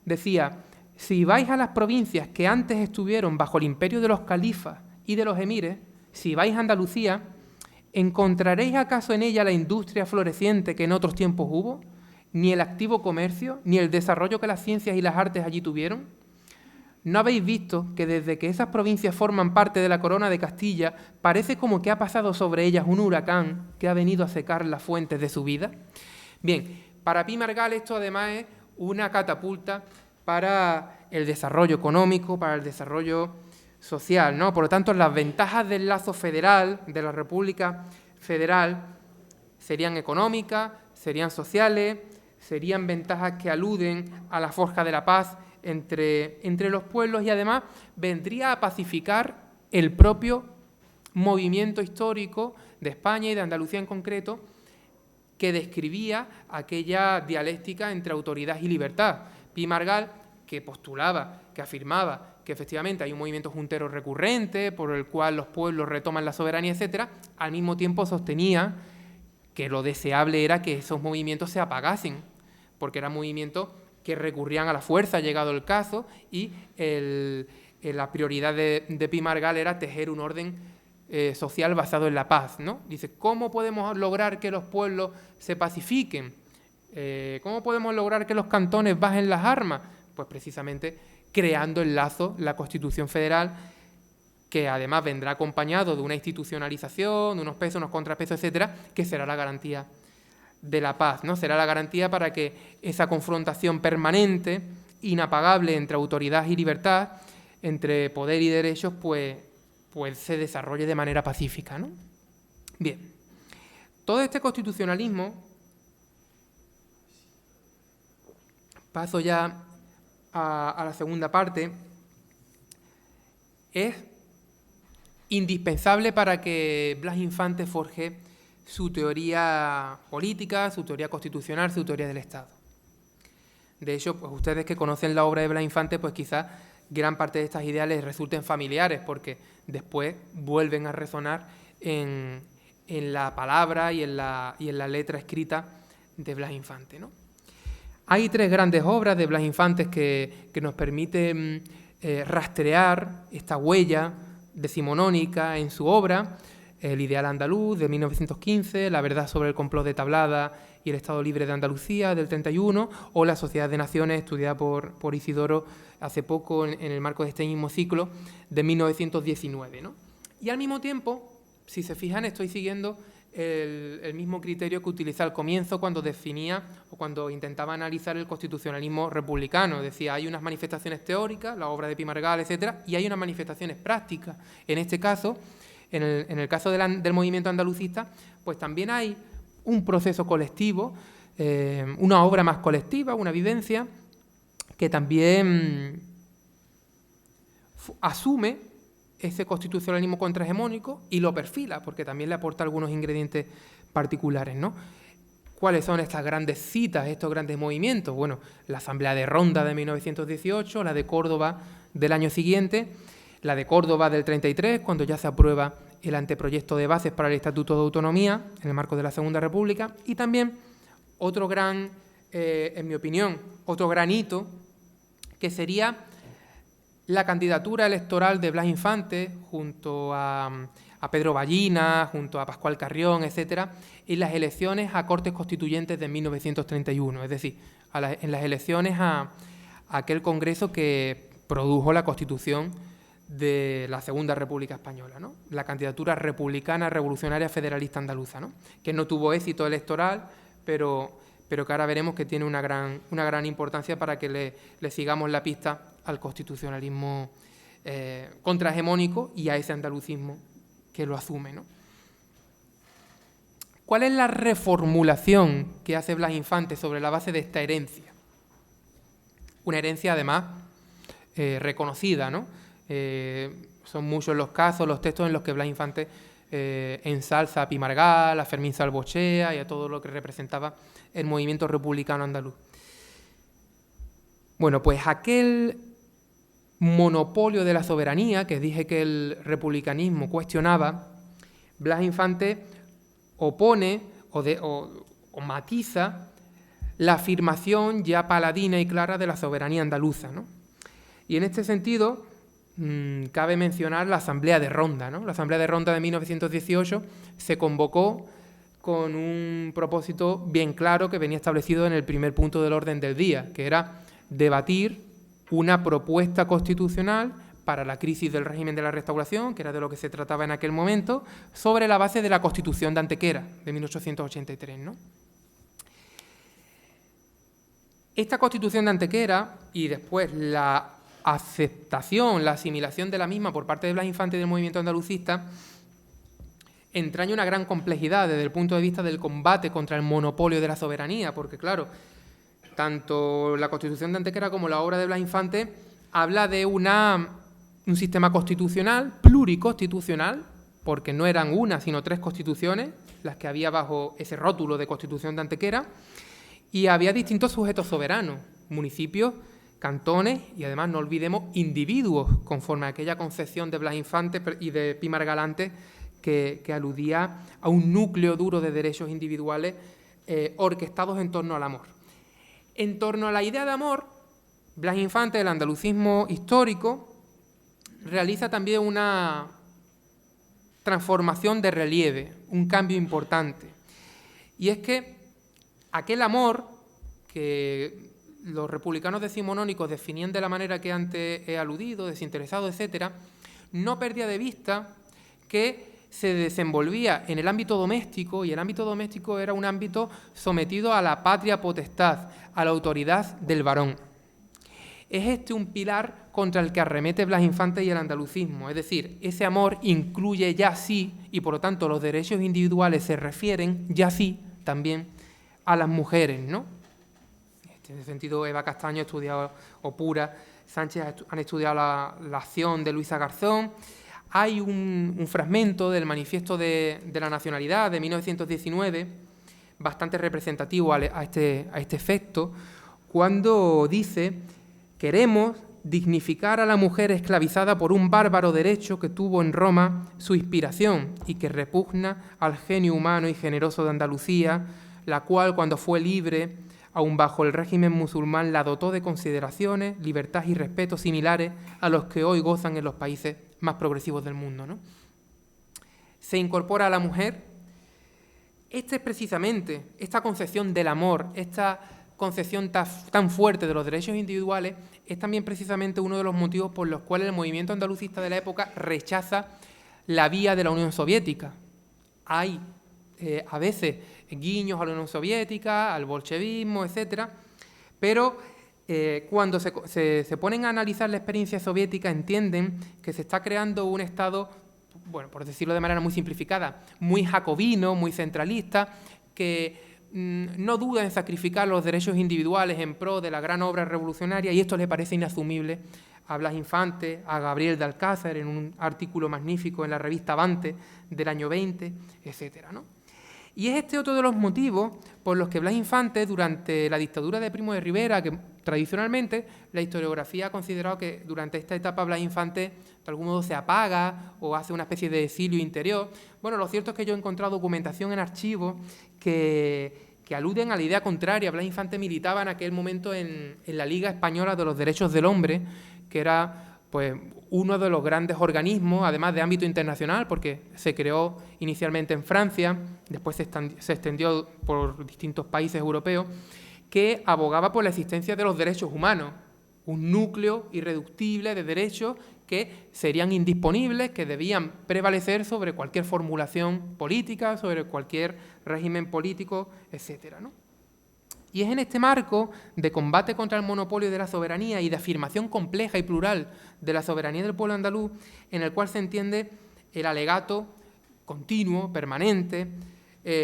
Decía: si vais a las provincias que antes estuvieron bajo el imperio de los califas y de los emires, si vais a Andalucía, ¿encontraréis acaso en ella la industria floreciente que en otros tiempos hubo? ¿Ni el activo comercio, ni el desarrollo que las ciencias y las artes allí tuvieron? ¿No habéis visto que desde que esas provincias forman parte de la corona de Castilla, parece como que ha pasado sobre ellas un huracán que ha venido a secar las fuentes de su vida? Bien, para Pi y Margall esto además es una catapulta para el desarrollo económico, para el desarrollo social, ¿no? Por lo tanto, las ventajas del lazo federal, de la República Federal, serían económicas, serían sociales, serían ventajas que aluden a la forja de la paz entre los pueblos, y además vendría a pacificar el propio movimiento histórico de España y de Andalucía en concreto, que describía aquella dialéctica entre autoridad y libertad. Pi y Margall, que postulaba, que afirmaba que efectivamente hay un movimiento juntero recurrente por el cual los pueblos retoman la soberanía, etcétera, al mismo tiempo sostenía que lo deseable era que esos movimientos se apagasen, porque eran movimientos que recurrían a la fuerza, llegado el caso, y la prioridad de Pi y Margall era tejer un orden social basado en la paz, ¿no? Dice, ¿cómo podemos lograr que los pueblos se pacifiquen? ¿Cómo podemos lograr que los cantones bajen las armas? Pues precisamente creando el lazo, la Constitución Federal, que además vendrá acompañado de una institucionalización, de unos pesos, unos contrapesos, etcétera, que será la garantía de la paz, ¿no? Será la garantía para que esa confrontación permanente, inapagable entre autoridad y libertad, entre poder y derechos, pues se desarrolle de manera pacífica, ¿no? Bien, todo este constitucionalismo, paso ya a la segunda parte, es indispensable para que Blas Infante forje su teoría política, su teoría constitucional, su teoría del Estado. De hecho, pues ustedes que conocen la obra de Blas Infante, pues quizás gran parte de estas ideas les resulten familiares, porque después vuelven a resonar en la palabra y en la letra escrita de Blas Infante, ¿no? Hay tres grandes obras de Blas Infante que nos permiten rastrear esta huella decimonónica en su obra: El ideal andaluz, de 1915, La verdad sobre el complot de Tablada y el Estado libre de Andalucía, del 31, o La sociedad de naciones, estudiada por Isidoro hace poco en el marco de este mismo ciclo, de 1919, ¿no? Y al mismo tiempo, si se fijan, estoy siguiendo el mismo criterio que utilicé al comienzo cuando definía o cuando intentaba analizar el constitucionalismo republicano. Decía, hay unas manifestaciones teóricas, la obra de Pi Margall, etcétera, y hay unas manifestaciones prácticas. En este caso, en el caso del movimiento andalucista, pues también hay un proceso colectivo, una obra más colectiva, una vivencia que también asume ese constitucionalismo contrahegemónico y lo perfila, porque también le aporta algunos ingredientes particulares, ¿no? ¿Cuáles son estas grandes citas, estos grandes movimientos? Bueno, la Asamblea de Ronda de 1918, la de Córdoba del año siguiente, la de Córdoba del 33, cuando ya se aprueba el anteproyecto de bases para el Estatuto de Autonomía en el marco de la Segunda República, y también otro gran, en mi opinión, otro gran hito, que sería la candidatura electoral de Blas Infante junto a Pedro Ballina, junto a Pascual Carrión, etcétera, en las elecciones a Cortes Constituyentes de 1931, es decir, en las elecciones a aquel congreso que produjo la Constitución de la Segunda República Española, ¿no? La candidatura republicana revolucionaria federalista andaluza, ¿no? Que no tuvo éxito electoral, pero que ahora veremos que tiene una gran importancia para que le sigamos la pista al constitucionalismo contrahegemónico y a ese andalucismo que lo asume, ¿no? ¿Cuál es la reformulación que hace Blas Infante sobre la base de esta herencia? Una herencia, además, reconocida, ¿no? Son muchos los casos, los textos en los que Blas Infante ensalza a Pi Margall, a Fermín Salvochea y a todo lo que representaba el movimiento republicano andaluz. Bueno, pues aquel monopolio de la soberanía que dije que el republicanismo cuestionaba, Blas Infante opone o matiza la afirmación ya paladina y clara de la soberanía andaluza, ¿no? Y en este sentido cabe mencionar la Asamblea de Ronda, ¿no? La Asamblea de Ronda de 1918 se convocó con un propósito bien claro que venía establecido en el primer punto del orden del día, que era debatir una propuesta constitucional para la crisis del régimen de la Restauración, que era de lo que se trataba en aquel momento, sobre la base de la Constitución de Antequera, de 1883, ¿no? Esta Constitución de Antequera y después la aceptación, la asimilación de la misma por parte de Blas Infante y del movimiento andalucista entraña una gran complejidad desde el punto de vista del combate contra el monopolio de la soberanía, porque claro, tanto la Constitución de Antequera como la obra de Blas Infante habla de un sistema constitucional, pluriconstitucional, porque no eran una, sino tres constituciones, las que había bajo ese rótulo de Constitución de Antequera, y había distintos sujetos soberanos, municipios, cantones y además no olvidemos individuos, conforme a aquella concepción de Blas Infante y de Pi Margall antes, que aludía a un núcleo duro de derechos individuales orquestados en torno al amor. En torno a la idea de amor, Blas Infante, del andalucismo histórico, realiza también una transformación de relieve, un cambio importante. Y es que aquel amor que los republicanos decimonónicos definían de la manera que antes he aludido, desinteresado, etcétera, no perdía de vista que se desenvolvía en el ámbito doméstico, y el ámbito doméstico era un ámbito sometido a la patria potestad, a la autoridad del varón. Es este un pilar contra el que arremete Blas Infante y el andalucismo, es decir, ese amor incluye ya sí, y por lo tanto los derechos individuales se refieren ya sí también a las mujeres, ¿no? En ese sentido, Eva Castaño ha estudiado, o Pura Sánchez han estudiado la acción de Luisa Garzón. Hay un fragmento del Manifiesto de la Nacionalidad de 1919, bastante representativo a este efecto, cuando dice: queremos dignificar a la mujer esclavizada por un bárbaro derecho que tuvo en Roma su inspiración y que repugna al genio humano y generoso de Andalucía, la cual, cuando fue libre, aun bajo el régimen musulmán, la dotó de consideraciones, libertad y respeto similares a los que hoy gozan en los países más progresivos del mundo, ¿no? Se incorpora a la mujer. Es precisamente esta concepción del amor, esta concepción tan fuerte de los derechos individuales, es también precisamente uno de los motivos por los cuales el movimiento andalucista de la época rechaza la vía de la Unión Soviética. Hay a veces guiños a la Unión Soviética, al bolchevismo, etcétera, pero cuando se ponen a analizar la experiencia soviética, entienden que se está creando un Estado, bueno, por decirlo de manera muy simplificada, muy jacobino, muy centralista, que no duda en sacrificar los derechos individuales en pro de la gran obra revolucionaria, y esto le parece inasumible a Blas Infante, a Gabriel de Alcázar, en un artículo magnífico en la revista Avante del año 20, etcétera, ¿no? Y es este otro de los motivos por los que Blas Infante, durante la dictadura de Primo de Rivera, que tradicionalmente la historiografía ha considerado que durante esta etapa Blas Infante de algún modo se apaga o hace una especie de exilio interior. Bueno, lo cierto es que yo he encontrado documentación en archivos que aluden a la idea contraria. Blas Infante militaba en aquel momento en la Liga Española de los Derechos del Hombre, que era pues uno de los grandes organismos, además de ámbito internacional, porque se creó inicialmente en Francia, después se extendió por distintos países europeos, que abogaba por la existencia de los derechos humanos, un núcleo irreductible de derechos que serían indisponibles, que debían prevalecer sobre cualquier formulación política, sobre cualquier régimen político, etcétera, ¿no? Y es en este marco de combate contra el monopolio de la soberanía y de afirmación compleja y plural de la soberanía del pueblo andaluz, en el cual se entiende el alegato continuo, permanente,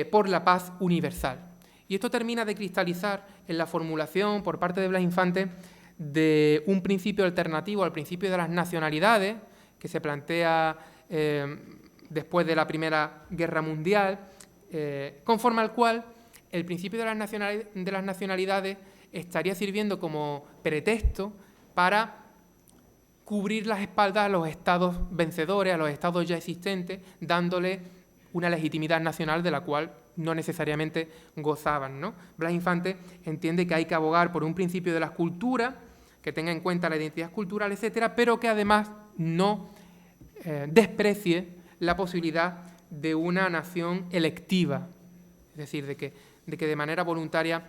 por la paz universal. Y esto termina de cristalizar en la formulación por parte de Blas Infante de un principio alternativo al principio de las nacionalidades, que se plantea después de la Primera Guerra Mundial, conforme al cual el principio de las nacionalidades estaría sirviendo como pretexto para cubrir las espaldas a los estados vencedores, a los estados ya existentes, dándole una legitimidad nacional de la cual no necesariamente gozaban, ¿no? Blas Infante entiende que hay que abogar por un principio de la cultura, que tenga en cuenta la identidad cultural, etcétera, pero que además no desprecie la posibilidad de una nación electiva, es decir, de que de manera voluntaria,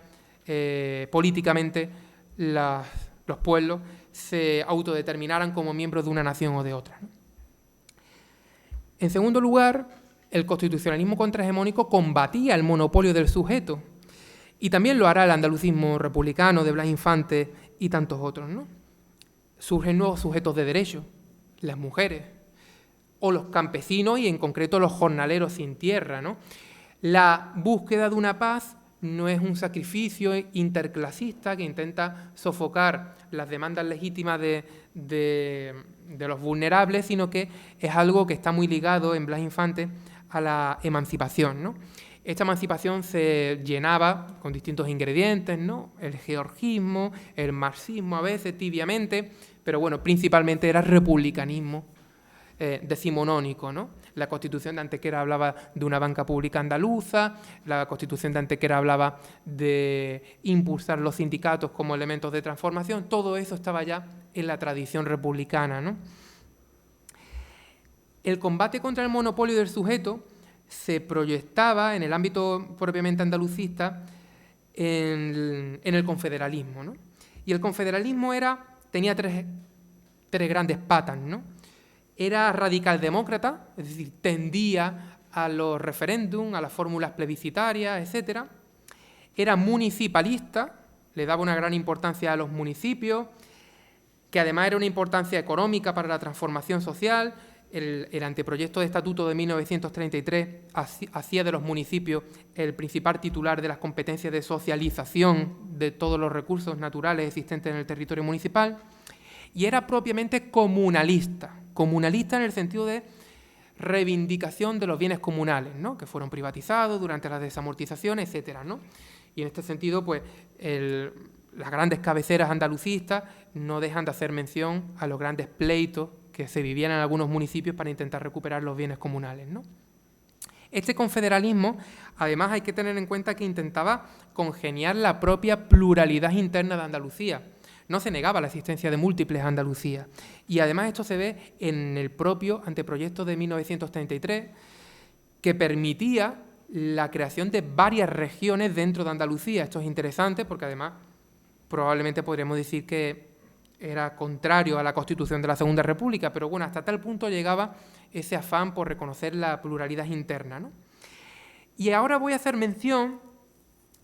políticamente, los pueblos se autodeterminaran como miembros de una nación o de otra, ¿no? En segundo lugar, el constitucionalismo contrahegemónico combatía el monopolio del sujeto, y también lo hará el andalucismo republicano de Blas Infante y tantos otros, ¿no? Surgen nuevos sujetos de derecho, las mujeres, o los campesinos y en concreto los jornaleros sin tierra, ¿no? La búsqueda de una paz no es un sacrificio interclasista que intenta sofocar las demandas legítimas de los vulnerables, sino que es algo que está muy ligado en Blas Infante a la emancipación, ¿no? Esta emancipación se llenaba con distintos ingredientes, ¿no? El georgismo, el marxismo a veces tibiamente, pero bueno, principalmente era republicanismo decimonónico, ¿no? La Constitución de Antequera hablaba de una banca pública andaluza, la Constitución de Antequera hablaba de impulsar los sindicatos como elementos de transformación, todo eso estaba ya en la tradición republicana, ¿no? El combate contra el monopolio del sujeto se proyectaba en el ámbito propiamente andalucista en el confederalismo, ¿no? Y el confederalismo tenía tres grandes patas, ¿no? Era radical demócrata, es decir, tendía a los referéndum, a las fórmulas plebiscitarias, etc. Era municipalista, le daba una gran importancia a los municipios, que además era una importancia económica para la transformación social. El anteproyecto de estatuto de 1933 hacía de los municipios el principal titular de las competencias de socialización de todos los recursos naturales existentes en el territorio municipal, y era propiamente comunalista en el sentido de reivindicación de los bienes comunales, ¿no?, que fueron privatizados durante la desamortización, etcétera, ¿no? Y en este sentido, pues, las grandes cabeceras andalucistas no dejan de hacer mención a los grandes pleitos que se vivían en algunos municipios para intentar recuperar los bienes comunales, ¿no? Este confederalismo, además, hay que tener en cuenta que intentaba congeniar la propia pluralidad interna de Andalucía. No se negaba la existencia de múltiples Andalucías. Y además esto se ve en el propio anteproyecto de 1933, que permitía la creación de varias regiones dentro de Andalucía. Esto es interesante porque además probablemente podríamos decir que era contrario a la Constitución de la Segunda República, pero bueno, hasta tal punto llegaba ese afán por reconocer la pluralidad interna, ¿no? Y ahora voy a hacer mención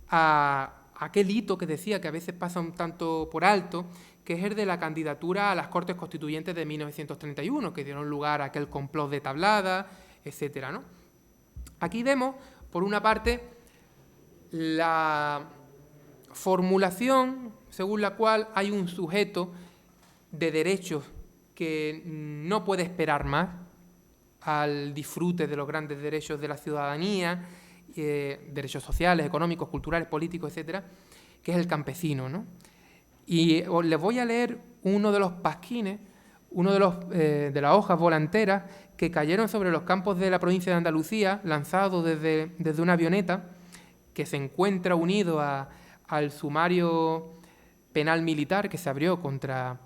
a aquel hito que decía que a veces pasa un tanto por alto, que es el de la candidatura a las Cortes Constituyentes de 1931, que dieron lugar a aquel complot de Tablada, etcétera, ¿no? Aquí vemos, por una parte, la formulación según la cual hay un sujeto de derechos que no puede esperar más al disfrute de los grandes derechos de la ciudadanía, derechos sociales, económicos, culturales, políticos, etcétera, que es el campesino, ¿no? Y les voy a leer uno de los pasquines, uno de las hojas volanteras que cayeron sobre los campos de la provincia de Andalucía, lanzado desde una avioneta, que se encuentra unido al sumario penal militar que se abrió contra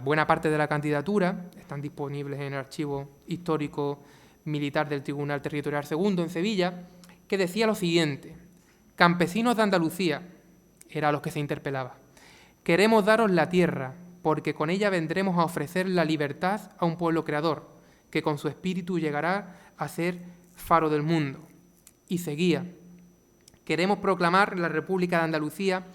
buena parte de la candidatura. Están disponibles en el archivo histórico militar del Tribunal Territorial II en Sevilla, que decía lo siguiente: campesinos de Andalucía, era a los que se interpelaba, queremos daros la tierra, porque con ella vendremos a ofrecer la libertad a un pueblo creador, que con su espíritu llegará a ser faro del mundo. Y seguía: queremos proclamar la República de Andalucía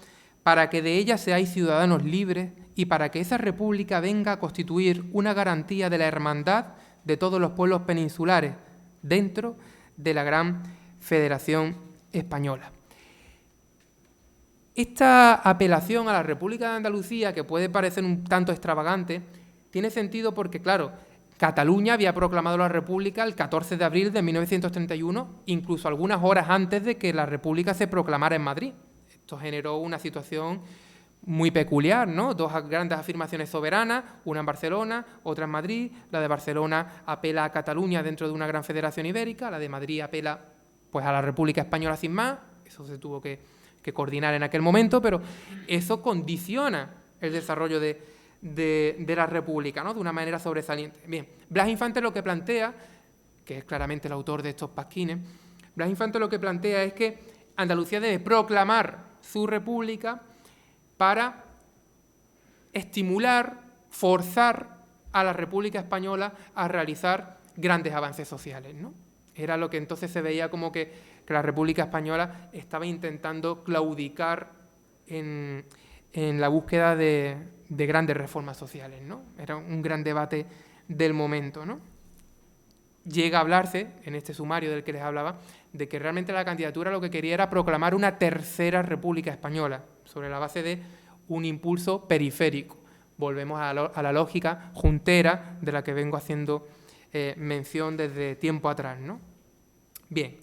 para que de ella seáis ciudadanos libres y para que esa república venga a constituir una garantía de la hermandad de todos los pueblos peninsulares dentro de la gran Federación Española. Esta apelación a la República de Andalucía, que puede parecer un tanto extravagante, tiene sentido porque, claro, Cataluña había proclamado la República el 14 de abril de 1931, incluso algunas horas antes de que la República se proclamara en Madrid. Esto generó una situación muy peculiar, ¿no? Dos grandes afirmaciones soberanas, una en Barcelona, otra en Madrid. La de Barcelona apela a Cataluña dentro de una gran federación ibérica, la de Madrid apela, pues, a la República Española sin más. Eso se tuvo que coordinar en aquel momento, pero eso condiciona el desarrollo de la República, ¿no?, de una manera sobresaliente. Bien, Blas Infante lo que plantea, que es claramente el autor de estos pasquines, Blas Infante lo que plantea es que Andalucía debe proclamar su república para estimular, forzar a la República Española a realizar grandes avances sociales, ¿no? Era lo que entonces se veía como que la República Española estaba intentando claudicar en la búsqueda de grandes reformas sociales, ¿no? Era un gran debate del momento, ¿no? Llega a hablarse, en este sumario del que les hablaba, de que realmente la candidatura lo que quería era proclamar una tercera República Española, sobre la base de un impulso periférico. Volvemos a la lógica juntera de la que vengo haciendo mención desde tiempo atrás, ¿no? Bien,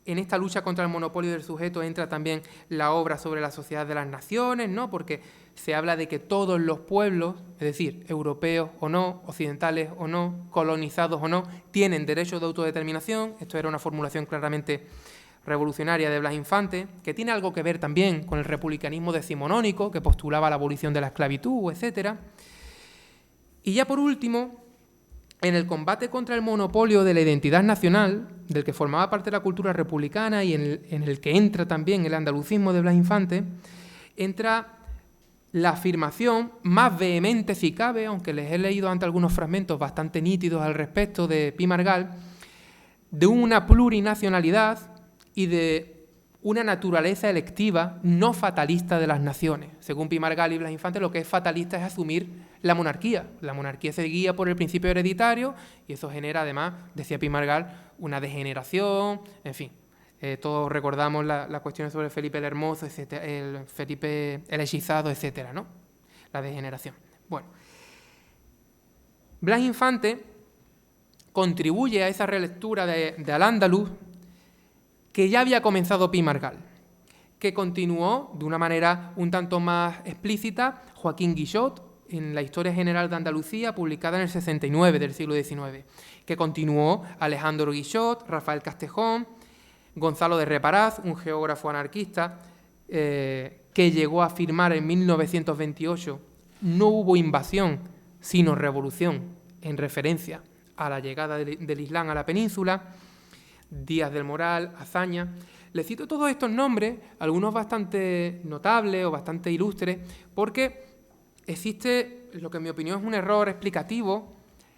en esta lucha contra el monopolio del sujeto entra también la obra sobre la sociedad de las naciones, ¿no?, porque se habla de que todos los pueblos, es decir, europeos o no, occidentales o no, colonizados o no, tienen derecho de autodeterminación. Esto era una formulación claramente revolucionaria de Blas Infante, que tiene algo que ver también con el republicanismo decimonónico, que postulaba la abolición de la esclavitud, etc. Y ya por último, en el combate contra el monopolio de la identidad nacional, del que formaba parte la cultura republicana y en el que entra también el andalucismo de Blas Infante, entra la afirmación más vehemente, si cabe, aunque les he leído antes algunos fragmentos bastante nítidos al respecto de Pi Margall, de una plurinacionalidad y de una naturaleza electiva no fatalista de las naciones. Según Pi Margall y Blas Infante, lo que es fatalista es asumir la monarquía. La monarquía se guía por el principio hereditario y eso genera, además, decía Pi Margall, una degeneración, en fin. Todos recordamos las cuestiones sobre Felipe el Hermoso, etcétera, el Felipe el Hechizado, etcétera, ¿no? La degeneración. Bueno, Blas Infante contribuye a esa relectura de Al-Ándalus que ya había comenzado Pi Margall, que continuó de una manera un tanto más explícita Joaquín Guixot en la Historia General de Andalucía, publicada en el 69 del siglo XIX, que continuó Alejandro Guixot, Rafael Castejón, Gonzalo de Reparaz, un geógrafo anarquista, que llegó a afirmar en 1928 no hubo invasión, sino revolución, en referencia a la llegada del Islam a la península. Díaz del Moral, Azaña. Les cito todos estos nombres, algunos bastante notables o bastante ilustres, porque existe lo que en mi opinión es un error explicativo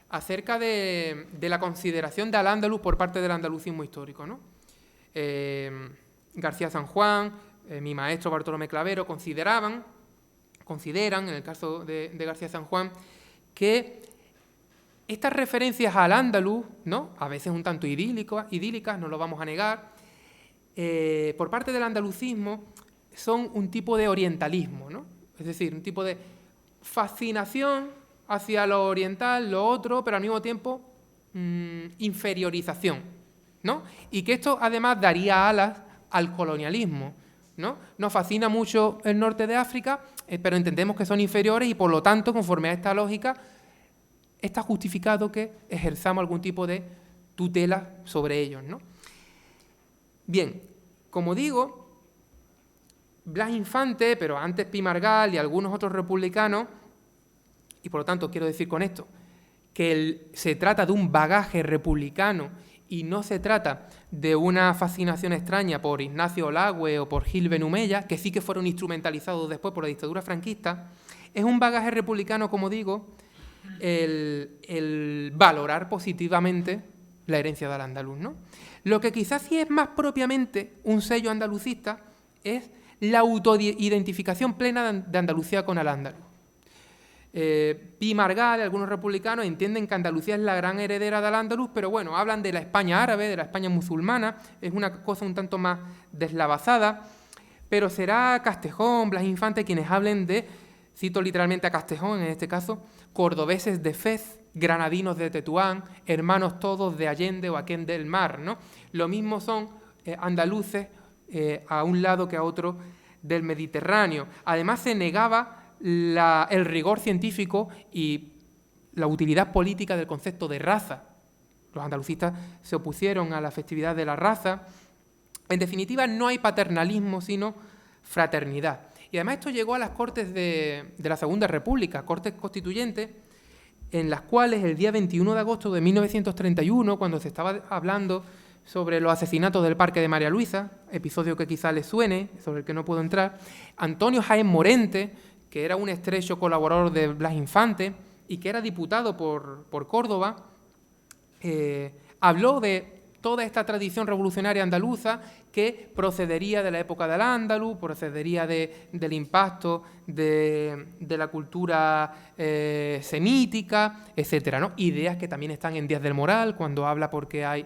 acerca de la consideración de Al-Ándalus por parte del andalucismo histórico, ¿no? García San Juan, mi maestro Bartolomé Clavero consideran, en el caso de García San Juan, que estas referencias al Al-Ándalus, ¿no?, a veces un tanto idílicas, no lo vamos a negar, por parte del andalucismo son un tipo de orientalismo, ¿no? Es decir, un tipo de fascinación hacia lo oriental, lo otro, pero al mismo tiempo inferiorización, ¿no? Y que esto además daría alas al colonialismo, ¿no? Nos fascina mucho el norte de África, pero entendemos que son inferiores y por lo tanto, conforme a esta lógica, está justificado que ejerzamos algún tipo de tutela sobre ellos, ¿no? Bien, como digo, Blas Infante, pero antes Pi Margall y algunos otros republicanos, y por lo tanto quiero decir con esto, que se trata de un bagaje republicano y no se trata de una fascinación extraña por Ignacio Olagüe o por Gil Benumella, que sí que fueron instrumentalizados después por la dictadura franquista. Es un bagaje republicano, como digo, el valorar positivamente la herencia del andaluz, ¿no? Lo que quizás sí es más propiamente un sello andalucista es la autoidentificación plena de Andalucía con Al-Ándalus. Pi Margall y algunos republicanos entienden que Andalucía es la gran heredera de Al-Ándalus, pero bueno, hablan de la España árabe, de la España musulmana, es una cosa un tanto más deslavazada, pero será Castejón, Blas Infante quienes hablen de, cito literalmente a Castejón en este caso, cordobeses de Fez, granadinos de Tetuán, hermanos todos de Allende o Aquén del Mar, ¿no? Lo mismo son andaluces a un lado que a otro del Mediterráneo. Además se negaba el rigor científico y la utilidad política del concepto de raza. Los andalucistas se opusieron a la festividad de la raza. En definitiva, no hay paternalismo, sino fraternidad. Y además esto llegó a las Cortes de la Segunda República, Cortes Constituyentes, en las cuales el día 21 de agosto de 1931, cuando se estaba hablando sobre los asesinatos del Parque de María Luisa, episodio que quizá les suene, sobre el que no puedo entrar, Antonio Jaén Morente, que era un estrecho colaborador de Blas Infante y que era diputado por Córdoba, habló de toda esta tradición revolucionaria andaluza que procedería de la época del Al-Ándalus, procedería del impacto de la cultura semítica, etcétera, ¿no? Ideas que también están en Díaz del Moral, cuando habla porque hay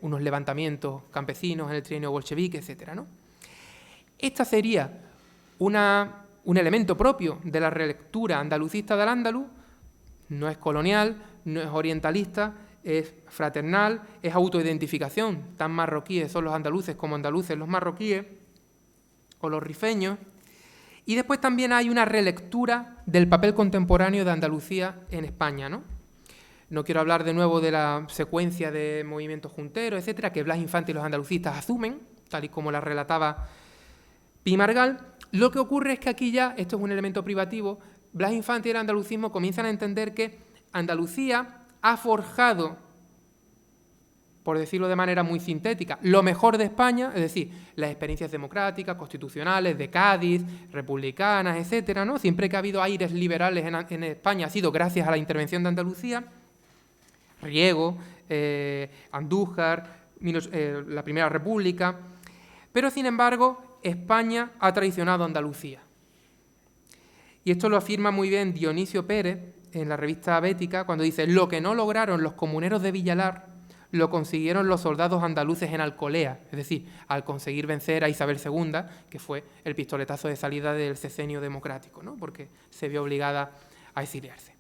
unos levantamientos campesinos en el trienio bolchevique, etcétera, ¿no? Esta sería un elemento propio de la relectura andalucista del Al-Ándalus. No es colonial, no es orientalista, es fraternal, es autoidentificación. Tan marroquíes son los andaluces como andaluces los marroquíes o los rifeños. Y después también hay una relectura del papel contemporáneo de Andalucía en España, ¿no? No quiero hablar de nuevo de la secuencia de movimientos junteros, etcétera, que Blas Infante y los andalucistas asumen, tal y como la relataba Pi Margall. Lo que ocurre es que aquí ya, esto es un elemento privativo, Blas Infante y el andalucismo comienzan a entender que Andalucía ha forjado, por decirlo de manera muy sintética, lo mejor de España, es decir, las experiencias democráticas, constitucionales, de Cádiz, republicanas, etcétera, ¿no? Siempre que ha habido aires liberales en España ha sido gracias a la intervención de Andalucía, Riego, Andújar, la Primera República, pero sin embargo España ha traicionado a Andalucía. Y esto lo afirma muy bien Dionisio Pérez en la revista Bética, cuando dice: lo que no lograron los comuneros de Villalar, lo consiguieron los soldados andaluces en Alcolea, es decir, al conseguir vencer a Isabel II, que fue el pistoletazo de salida del Sexenio Democrático, ¿no? Porque se vio obligada a exiliarse.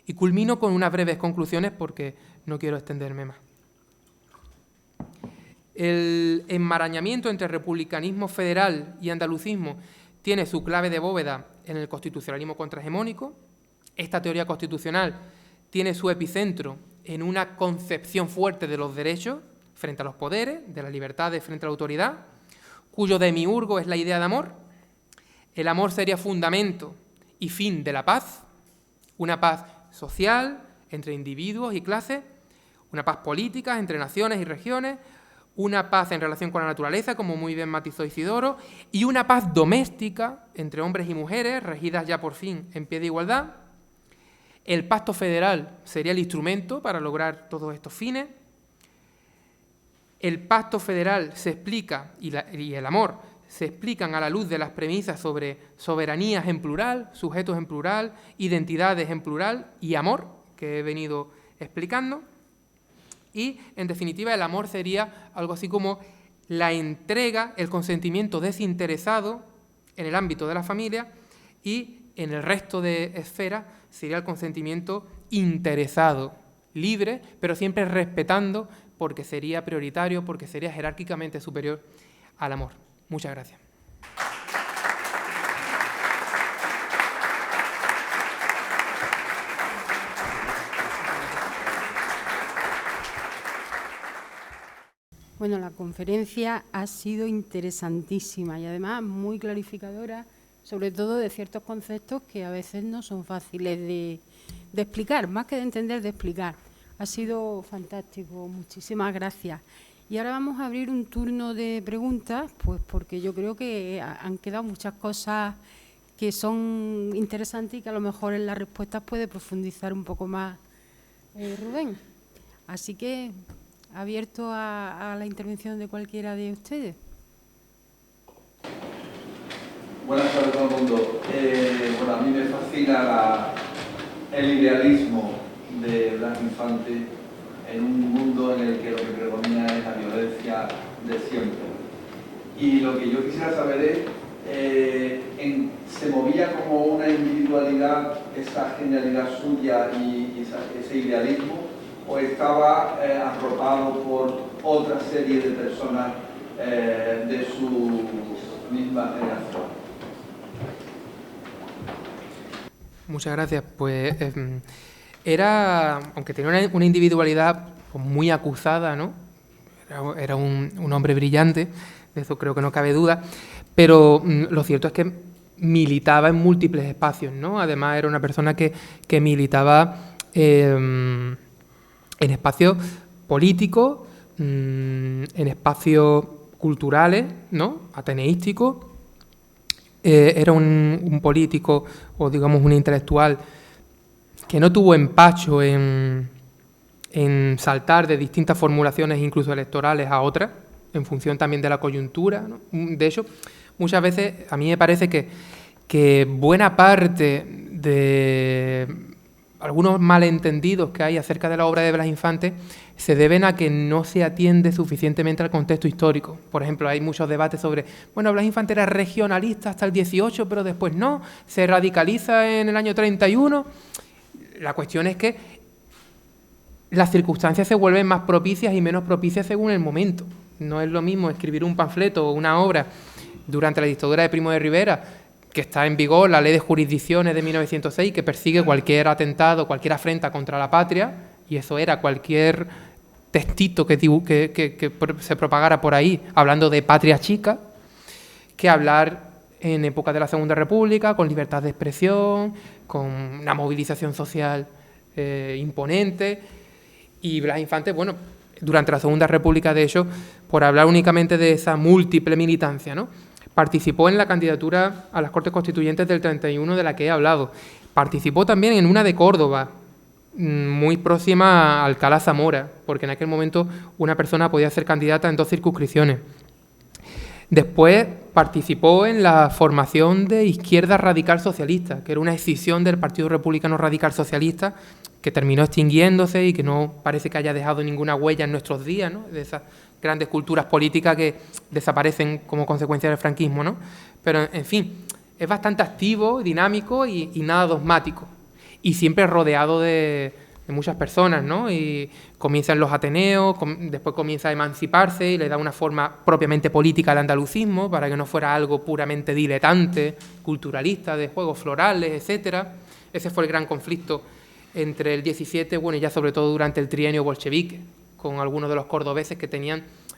Y culmino con unas breves conclusiones porque no quiero extenderme más. El enmarañamiento entre republicanismo federal y andalucismo tiene su clave de bóveda en el constitucionalismo contrahegemónico. Esta teoría constitucional tiene su epicentro en una concepción fuerte de los derechos frente a los poderes, de las libertades frente a la autoridad, cuyo demiurgo es la idea de amor. El amor sería fundamento y fin de la paz, una paz social entre individuos y clases, una paz política entre naciones y regiones, una paz en relación con la naturaleza, como muy bien matizó Isidoro, y una paz doméstica entre hombres y mujeres, regidas ya por fin en pie de igualdad. El pacto federal sería el instrumento para lograr todos estos fines. El pacto federal se explica, y el amor, se explican a la luz de las premisas sobre soberanías en plural, sujetos en plural, identidades en plural y amor, que he venido explicando. Y, en definitiva, el amor sería algo así como la entrega, el consentimiento desinteresado en el ámbito de la familia, y en el resto de esferas sería el consentimiento interesado, libre, pero siempre respetando, porque sería prioritario, porque sería jerárquicamente superior al amor. Muchas gracias. Bueno, la conferencia ha sido interesantísima y además muy clarificadora, sobre todo de ciertos conceptos que a veces no son fáciles de explicar, más que de entender, de explicar. Ha sido fantástico, muchísimas gracias. Y ahora vamos a abrir un turno de preguntas, pues porque yo creo que han quedado muchas cosas que son interesantes y que a lo mejor en las respuestas puede profundizar un poco más Rubén. Así que abierto a la intervención de cualquiera de ustedes. Buenas tardes a todo el mundo. Bueno, a mí me fascina el idealismo de Blas Infante en un mundo en el que lo que predomina es la violencia de siempre. Y lo que yo quisiera saber es, ¿se movía como una individualidad esa genialidad suya y ese idealismo, o estaba arropado por otra serie de personas de su misma generación? Muchas gracias. Pues era, aunque tenía una individualidad pues, muy acusada, ¿no? Era un hombre brillante, de eso creo que no cabe duda, pero lo cierto es que militaba en múltiples espacios, ¿no? Además era una persona que militaba en espacios políticos, en espacios culturales, ¿no? Ateneísticos. Era un político o digamos un intelectual que no tuvo empacho en saltar de distintas formulaciones incluso electorales a otras, en función también de la coyuntura, ¿no? De hecho, muchas veces a mí me parece que buena parte de algunos malentendidos que hay acerca de la obra de Blas Infante se deben a que no se atiende suficientemente al contexto histórico. Por ejemplo, hay muchos debates sobre, bueno, Blas Infante era regionalista hasta el 18, pero después no, se radicaliza en el año 31. La cuestión es que las circunstancias se vuelven más propicias y menos propicias según el momento. No es lo mismo escribir un panfleto o una obra durante la dictadura de Primo de Rivera, que está en vigor la Ley de Jurisdicciones de 1906, que persigue cualquier atentado, cualquier afrenta contra la patria, y eso era cualquier textito que se propagara por ahí, hablando de patria chica, que hablar en época de la Segunda República, con libertad de expresión, con una movilización social imponente. Y Blas Infante, bueno, durante la Segunda República, de hecho, por hablar únicamente de esa múltiple militancia, ¿no?, participó en la candidatura a las Cortes Constituyentes del 31 de la que he hablado. Participó también en una de Córdoba, muy próxima a Alcalá Zamora, porque en aquel momento una persona podía ser candidata en 2 circunscripciones. Después participó en la formación de Izquierda Radical Socialista, que era una escisión del Partido Republicano Radical Socialista, que terminó extinguiéndose y que no parece que haya dejado ninguna huella en nuestros días, ¿no?, de esas grandes culturas políticas que desaparecen como consecuencia del franquismo, ¿no? Pero, en fin, es bastante activo, dinámico y nada dogmático. Y siempre rodeado de muchas personas, ¿no? Y comienza en los Ateneos, después comienza a emanciparse y le da una forma propiamente política al andalucismo para que no fuera algo puramente diletante, culturalista, de juegos florales, etcétera. Ese fue el gran conflicto entre el 17, bueno, y ya sobre todo durante el trienio bolchevique, con algunos de los cordobeses que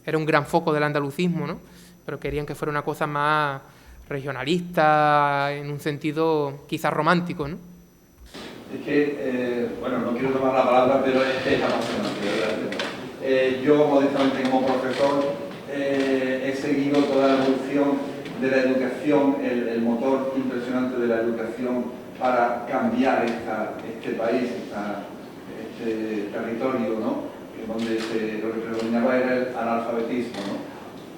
era un gran foco del andalucismo, ¿no?, pero querían que fuera una cosa más regionalista, en un sentido quizás romántico, ¿no? Es que, bueno, no quiero tomar la palabra, pero es apasionante. Yo, modestamente como profesor, he seguido toda la evolución de la educación, el motor impresionante de la educación para cambiar este país, este territorio, ¿no?, donde lo que predominaba era el analfabetismo, ¿no?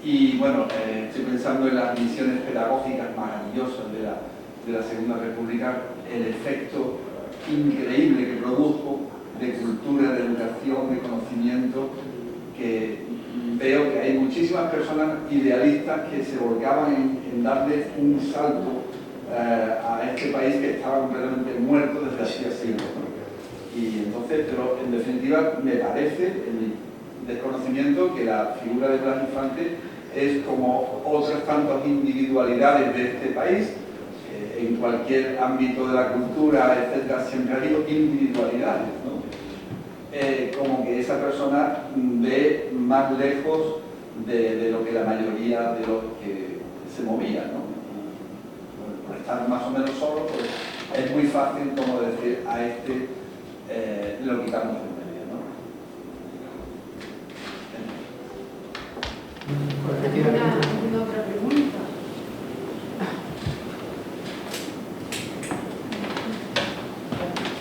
Y bueno, estoy pensando en las misiones pedagógicas maravillosas de la Segunda República, el efecto increíble que produjo de cultura, de educación, de conocimiento, que veo que hay muchísimas personas idealistas que se volcaban en darle un salto a este país que estaba completamente muerto desde hacía siglos, ¿no? Y entonces, pero en definitiva, me parece el desconocimiento que la figura de Blas Infante es como otras tantas individualidades de este país. En cualquier ámbito de la cultura, etcétera, siempre ha habido individualidades, ¿no? Como que esa persona ve más lejos de lo que la mayoría de los que se movía, ¿no? Por estar más o menos solo, pues es muy fácil como decir a lo quitamos de medio, ¿no? ¿Alguna otra pregunta?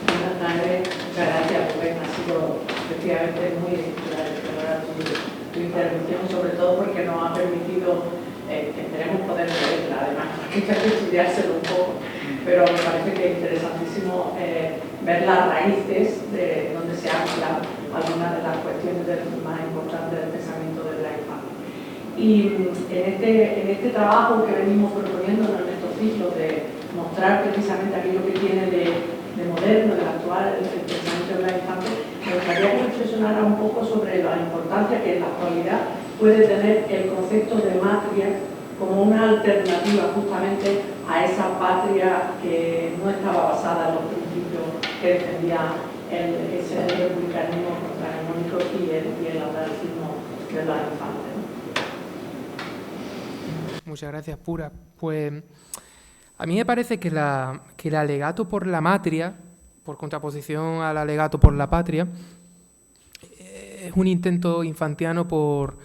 Buenas tardes, muchas gracias, Rubén. Ha sido efectivamente muy enriquecedora tu intervención, sobre todo porque nos ha permitido que tenemos poder leerla, además, que hay que estudiárselo un poco, pero me parece que es interesantísimo ver las raíces de donde se anclan algunas de las cuestiones más importantes del pensamiento de Blas Infante. Y en este trabajo que venimos proponiendo en estos ciclos de mostrar precisamente aquello que tiene de moderno, de actual, el pensamiento de Blas Infante, me gustaría que reflexionara un poco sobre la importancia que en la actualidad puede tener el concepto de patria como una alternativa justamente a esa patria que no estaba basada en los principios que defendía ese republicanismo contrahegemónico y el andalucismo de Blas Infante, ¿no? Muchas gracias, Pura. Pues a mí me parece que el alegato por la matria, por contraposición al alegato por la patria, es un intento infantiano por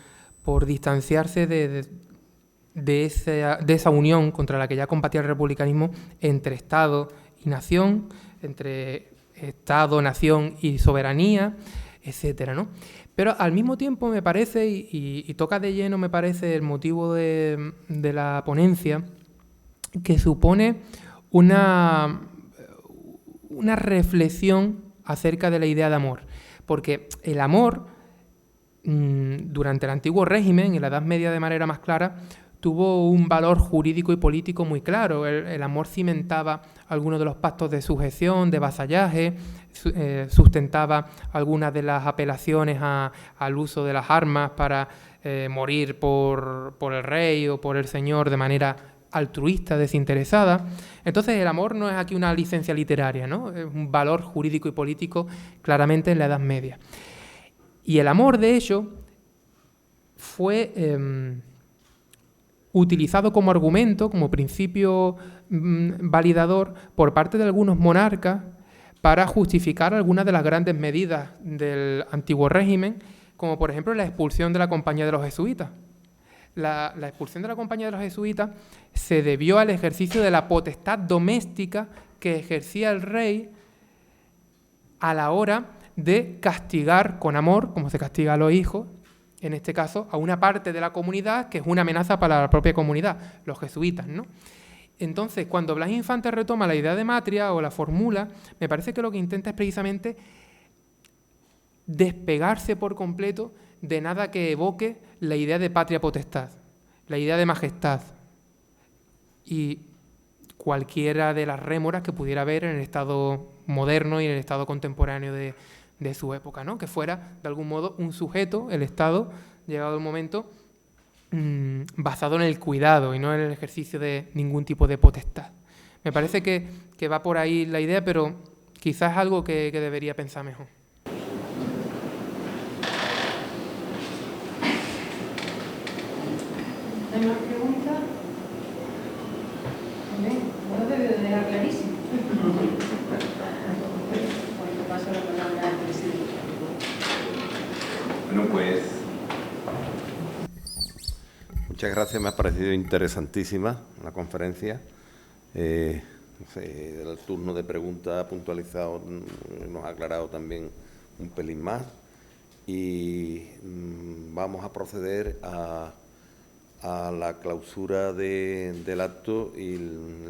distanciarse de esa unión contra la que ya combatía el republicanismo entre Estado y nación, entre Estado, nación y soberanía, etcétera, ¿no? Pero al mismo tiempo me parece, y toca de lleno, me parece, el motivo de la ponencia, que supone una reflexión acerca de la idea de amor. Porque el amor, durante el antiguo régimen, en la Edad Media de manera más clara, tuvo un valor jurídico y político muy claro. El amor cimentaba algunos de los pactos de sujeción, de vasallaje, sustentaba algunas de las apelaciones al uso de las armas para morir por el rey o por el señor de manera altruista, desinteresada. Entonces el amor no es aquí una licencia literaria, ¿no? Es un valor jurídico y político claramente en la Edad Media. Y el amor, de hecho, fue utilizado como argumento, como principio validador por parte de algunos monarcas para justificar algunas de las grandes medidas del antiguo régimen, como por ejemplo la expulsión de la Compañía de los Jesuitas. La expulsión de la Compañía de los Jesuitas se debió al ejercicio de la potestad doméstica que ejercía el rey a la hora de castigar con amor, como se castiga a los hijos, en este caso a una parte de la comunidad que es una amenaza para la propia comunidad, los jesuitas, ¿no? Entonces, cuando Blas Infante retoma la idea de matria o la formula, me parece que lo que intenta es precisamente despegarse por completo de nada que evoque la idea de patria potestad, la idea de majestad y cualquiera de las rémoras que pudiera haber en el Estado moderno y en el Estado contemporáneo de su época, ¿no? Que fuera, de algún modo, un sujeto, el Estado, llegado el momento, basado en el cuidado y no en el ejercicio de ningún tipo de potestad. Me parece que va por ahí la idea, pero quizás es algo que debería pensar mejor. ¿Hay más preguntas? No debe de dejar clarísimo. Cuando paso la palabra al presidente. Bueno, pues... Muchas gracias, me ha parecido interesantísima la conferencia. El turno de preguntas puntualizado nos ha aclarado también un pelín más. Y vamos a proceder a la clausura del acto y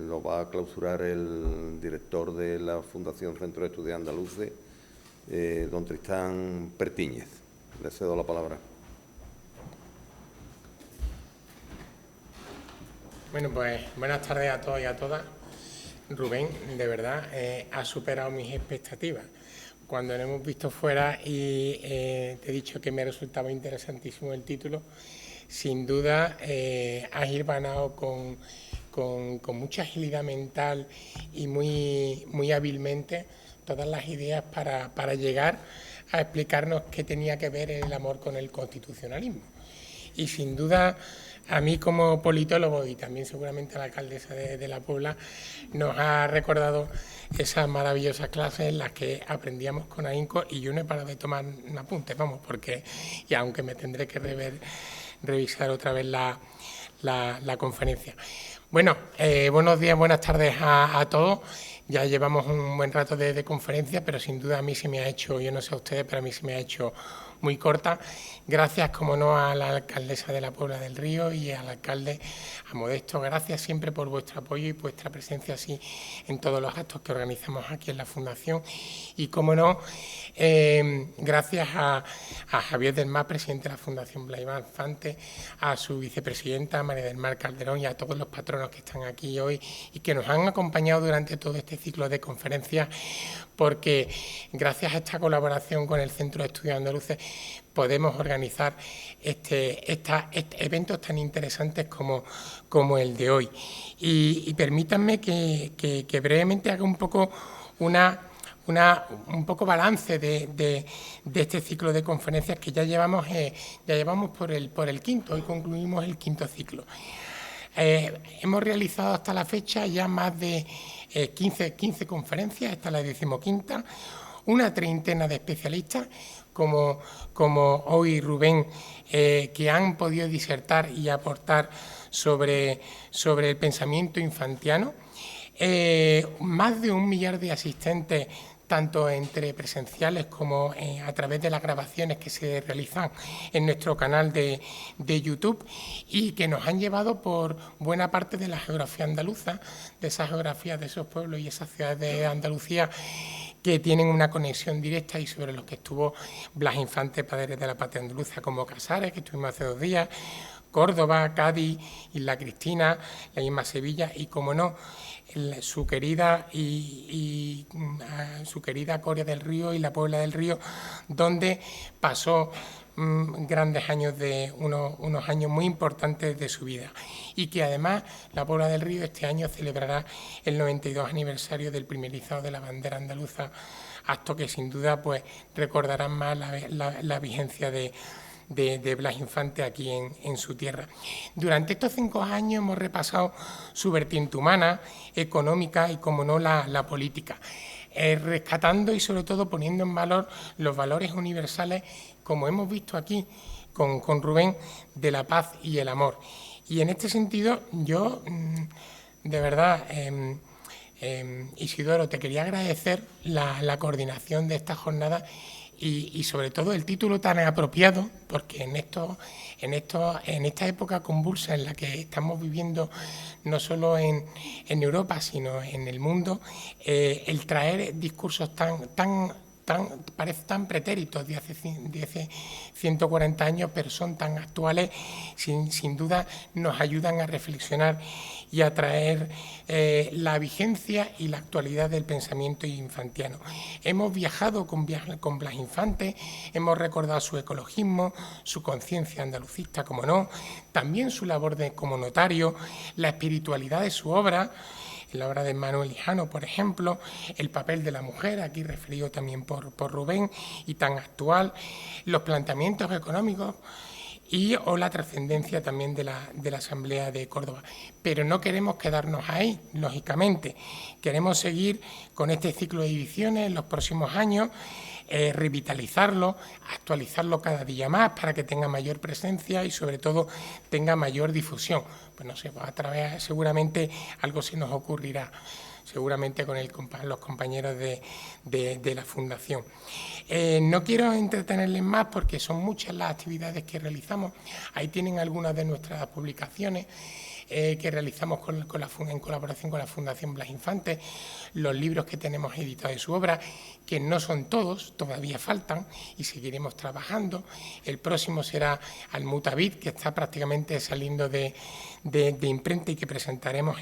lo va a clausurar el director de la Fundación Centro de Estudios Andaluces, don Tristán Pertíñez. Le cedo la palabra. Bueno, pues buenas tardes a todos y a todas. Rubén, de verdad, ha superado mis expectativas. Cuando lo hemos visto fuera y te he dicho que me resultaba interesantísimo el título, sin duda has hilvanado con mucha agilidad mental y muy hábilmente todas las ideas para llegar a explicarnos qué tenía que ver el amor con el constitucionalismo. Y sin duda, a mí como politólogo y también seguramente a la alcaldesa de La Puebla, nos ha recordado esas maravillosas clases en las que aprendíamos con ahínco y yo no he parado de tomar apuntes, vamos, porque, y aunque me tendré que revisar otra vez la conferencia. Bueno, buenos días, buenas tardes a todos. Ya llevamos un buen rato de conferencia, pero sin duda a mí se me ha hecho, yo no sé a ustedes, pero a mí se me ha hecho muy corta. Gracias, como no, a la alcaldesa de la Puebla del Río y al alcalde, a Modesto. Gracias siempre por vuestro apoyo y vuestra presencia así en todos los actos que organizamos aquí en la Fundación. Y, como no, gracias a Javier del Mar, presidente de la Fundación Blas Infante, a su vicepresidenta, María del Mar Calderón, y a todos los patronos que están aquí hoy y que nos han acompañado durante todo este ciclo de conferencias, porque gracias a esta colaboración con el Centro de Estudios Andaluces podemos organizar eventos tan interesantes como el de hoy. Y permítanme que brevemente haga un poco un poco balance de este ciclo de conferencias que ya llevamos por el quinto, hoy concluimos el quinto ciclo. Hemos realizado hasta la fecha ya más de 15 conferencias, esta es la 15ª, una treintena de especialistas, como hoy Rubén, que han podido disertar y aportar sobre el pensamiento infantiano, más de 1 millar de asistentes, tanto entre presenciales como a través de las grabaciones que se realizan en nuestro canal de YouTube, y que nos han llevado por buena parte de la geografía andaluza, de esas geografías de esos pueblos y esas ciudades de Andalucía que tienen una conexión directa y sobre los que estuvo Blas Infante, padre de la patria andaluza, como Casares, que estuvimos hace 2 días, Córdoba, Cádiz, Isla Cristina, la misma Sevilla y, como no, su querida Coria del Río y la Puebla del Río, donde pasó grandes años, unos años muy importantes de su vida, y que además la Puebla del Río este año celebrará el 92 aniversario del primer izado de la bandera andaluza, acto que sin duda pues recordarán más la vigencia de Blas Infante aquí en su tierra. Durante estos 5 años hemos repasado su vertiente humana, económica y, como no, la política. rescatando y sobre todo poniendo en valor los valores universales, como hemos visto aquí con Rubén, de la paz y el amor. Y en este sentido, yo, de verdad, Isidoro, te quería agradecer la coordinación de esta jornada y sobre todo el título tan apropiado, porque en esta época convulsa en la que estamos viviendo, no solo en Europa, sino en el mundo, el traer discursos parece tan pretéritos de hace 140 años, pero son tan actuales, sin duda nos ayudan a reflexionar y a traer la vigencia y la actualidad del pensamiento infantiano. Hemos viajado con Blas Infante, hemos recordado su ecologismo, su conciencia andalucista, como no, también su labor como notario, la espiritualidad de su obra, en la obra de Manuel Hijano, por ejemplo, el papel de la mujer, aquí referido también por Rubén, y tan actual, los planteamientos económicos o la trascendencia también de la Asamblea de Córdoba. Pero no queremos quedarnos ahí, lógicamente. Queremos seguir con este ciclo de ediciones en los próximos años, revitalizarlo, actualizarlo cada día más para que tenga mayor presencia y sobre todo tenga mayor difusión. Pues no sé, a través, seguramente algo se nos ocurrirá, seguramente con los compañeros de la Fundación. No quiero entretenerles más porque son muchas las actividades que realizamos. Ahí tienen algunas de nuestras publicaciones que realizamos en colaboración con la Fundación Blas Infante, los libros que tenemos editados de su obra, que no son todos, todavía faltan y seguiremos trabajando. El próximo será Al-Mutavid, que está prácticamente saliendo de imprenta y que presentaremos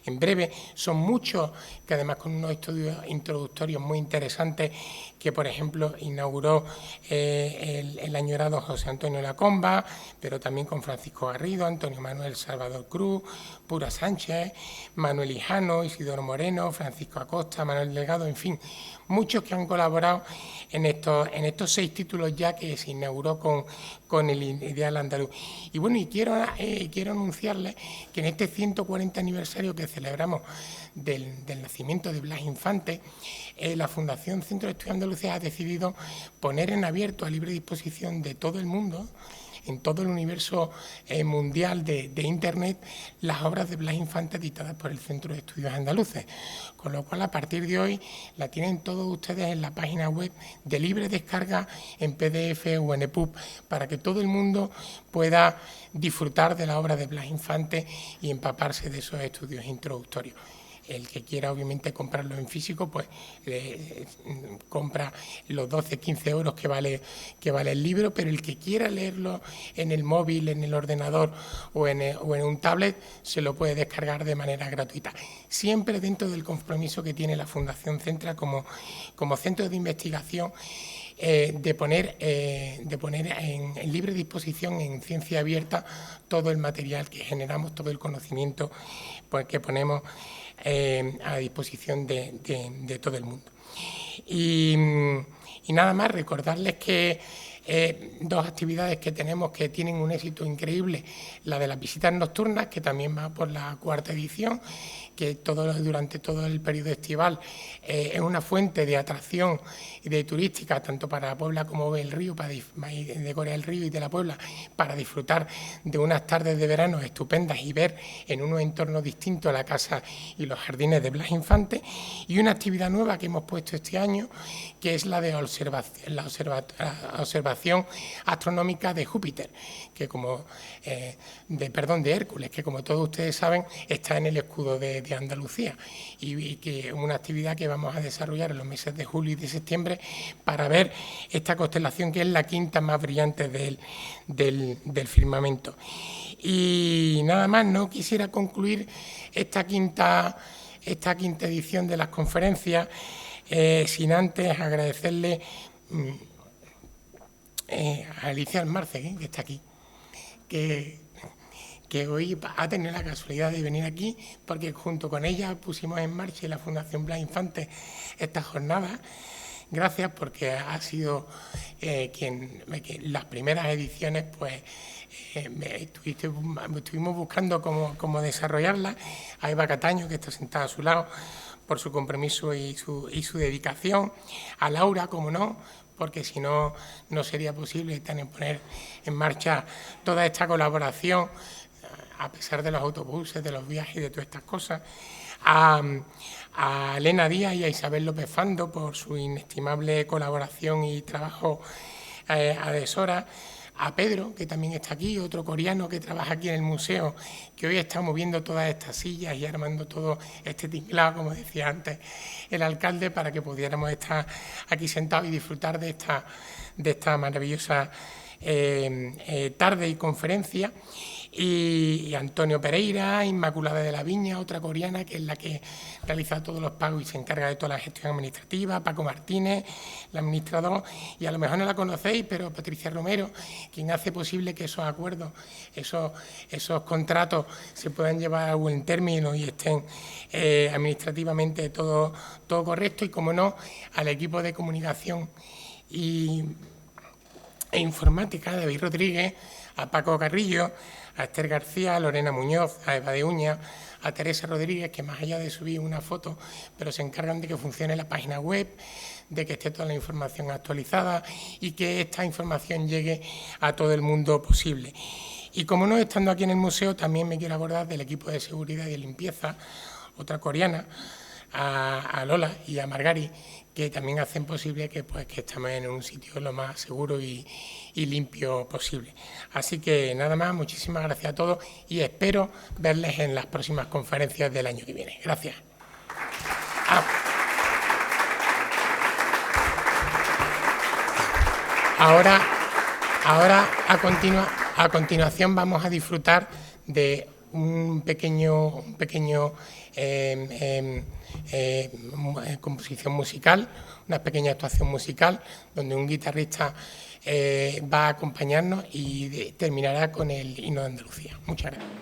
en breve. Son muchos, que además con unos estudios introductorios muy interesantes, que por ejemplo inauguró el añorado José Antonio Lacomba, pero también con Francisco Garrido, Antonio Manuel Salvador Cruz, Pura Sánchez, Manuel Hijano, Isidoro Moreno, Francisco Acosta, Manuel Delgado, en fin, muchos que han colaborado en estos 6 títulos ya que se inauguró con el Ideal Andaluz. Y bueno, y quiero anunciarles que en este 140 aniversario que celebramos del nacimiento de Blas Infante, la Fundación Centro de Estudios Andaluces ha decidido poner en abierto a libre disposición de todo el mundo, en todo el universo mundial de Internet, las obras de Blas Infante editadas por el Centro de Estudios Andaluces. Con lo cual, a partir de hoy, la tienen todos ustedes en la página web de libre descarga en PDF o en EPUB, para que todo el mundo pueda disfrutar de la obra de Blas Infante y empaparse de esos estudios introductorios. El que quiera, obviamente, comprarlo en físico, pues compra los 12, 15 euros que vale el libro, pero el que quiera leerlo en el móvil, en el ordenador o en un tablet, se lo puede descargar de manera gratuita. Siempre dentro del compromiso que tiene la Fundación Centra como centro de investigación, de poner en libre disposición, en ciencia abierta, todo el material que generamos, todo el conocimiento pues, que ponemos a disposición de todo el mundo. Y nada más, recordarles que 2 actividades que tenemos que tienen un éxito increíble, la de las visitas nocturnas, que también va por la 4ª edición, que durante todo el periodo estival es una fuente de atracción y de turística tanto para Puebla como del Río, de Coria del Río y de la Puebla, para disfrutar de unas tardes de verano estupendas y ver en un entorno distinto la casa y los jardines de Blas Infante. Y una actividad nueva que hemos puesto este año, que es la de observación astronómica de Júpiter, que de Hércules, que como todos ustedes saben está en el escudo de Andalucía, y que es una actividad que vamos a desarrollar en los meses de julio y de septiembre para ver esta constelación, que es la 5ª más brillante del firmamento. Y nada más, no quisiera concluir esta quinta edición de las conferencias sin antes agradecerle a Alicia Almarce, que está aquí, que hoy ha tenido la casualidad de venir aquí, porque junto con ella pusimos en marcha en la Fundación Blas Infante esta jornada. Gracias, porque ha sido quien las primeras ediciones pues estuvimos buscando cómo desarrollarlas. A Eva Cataño, que está sentada a su lado, por su compromiso y su dedicación, a Laura, como no, porque si no, no sería posible poner en marcha toda esta colaboración, a pesar de los autobuses, de los viajes y de todas estas cosas, a Elena Díaz y a Isabel López Fando por su inestimable colaboración y trabajo a deshora, a Pedro, que también está aquí, otro coreano que trabaja aquí en el museo, que hoy está moviendo todas estas sillas y armando todo este tinglado, como decía antes el alcalde, para que pudiéramos estar aquí sentados y disfrutar de esta maravillosa tarde y conferencia. Y Antonio Pereira, Inmaculada de la Viña, otra coreana que es la que realiza todos los pagos y se encarga de toda la gestión administrativa, Paco Martínez, el administrador, y a lo mejor no la conocéis, pero Patricia Romero, quien hace posible que esos acuerdos, esos contratos se puedan llevar a buen término y estén administrativamente todo correcto, y como no, al equipo de comunicación e informática, David Rodríguez, a Paco Carrillo, a Esther García, a Lorena Muñoz, a Eva de Uña, a Teresa Rodríguez, que más allá de subir una foto, pero se encargan de que funcione la página web, de que esté toda la información actualizada y que esta información llegue a todo el mundo posible. Y como no, estando aquí en el museo, también me quiero abordar del equipo de seguridad y de limpieza, otra coreana, a Lola y a Margari, que también hacen posible que estemos en un sitio lo más seguro y limpio posible. Así que nada más, muchísimas gracias a todos y espero verles en las próximas conferencias del año que viene. Gracias. Ahora a continuación vamos a disfrutar de un pequeño composición musical, una pequeña actuación musical, donde un guitarrista va a acompañarnos y terminará con el himno de Andalucía. Muchas gracias.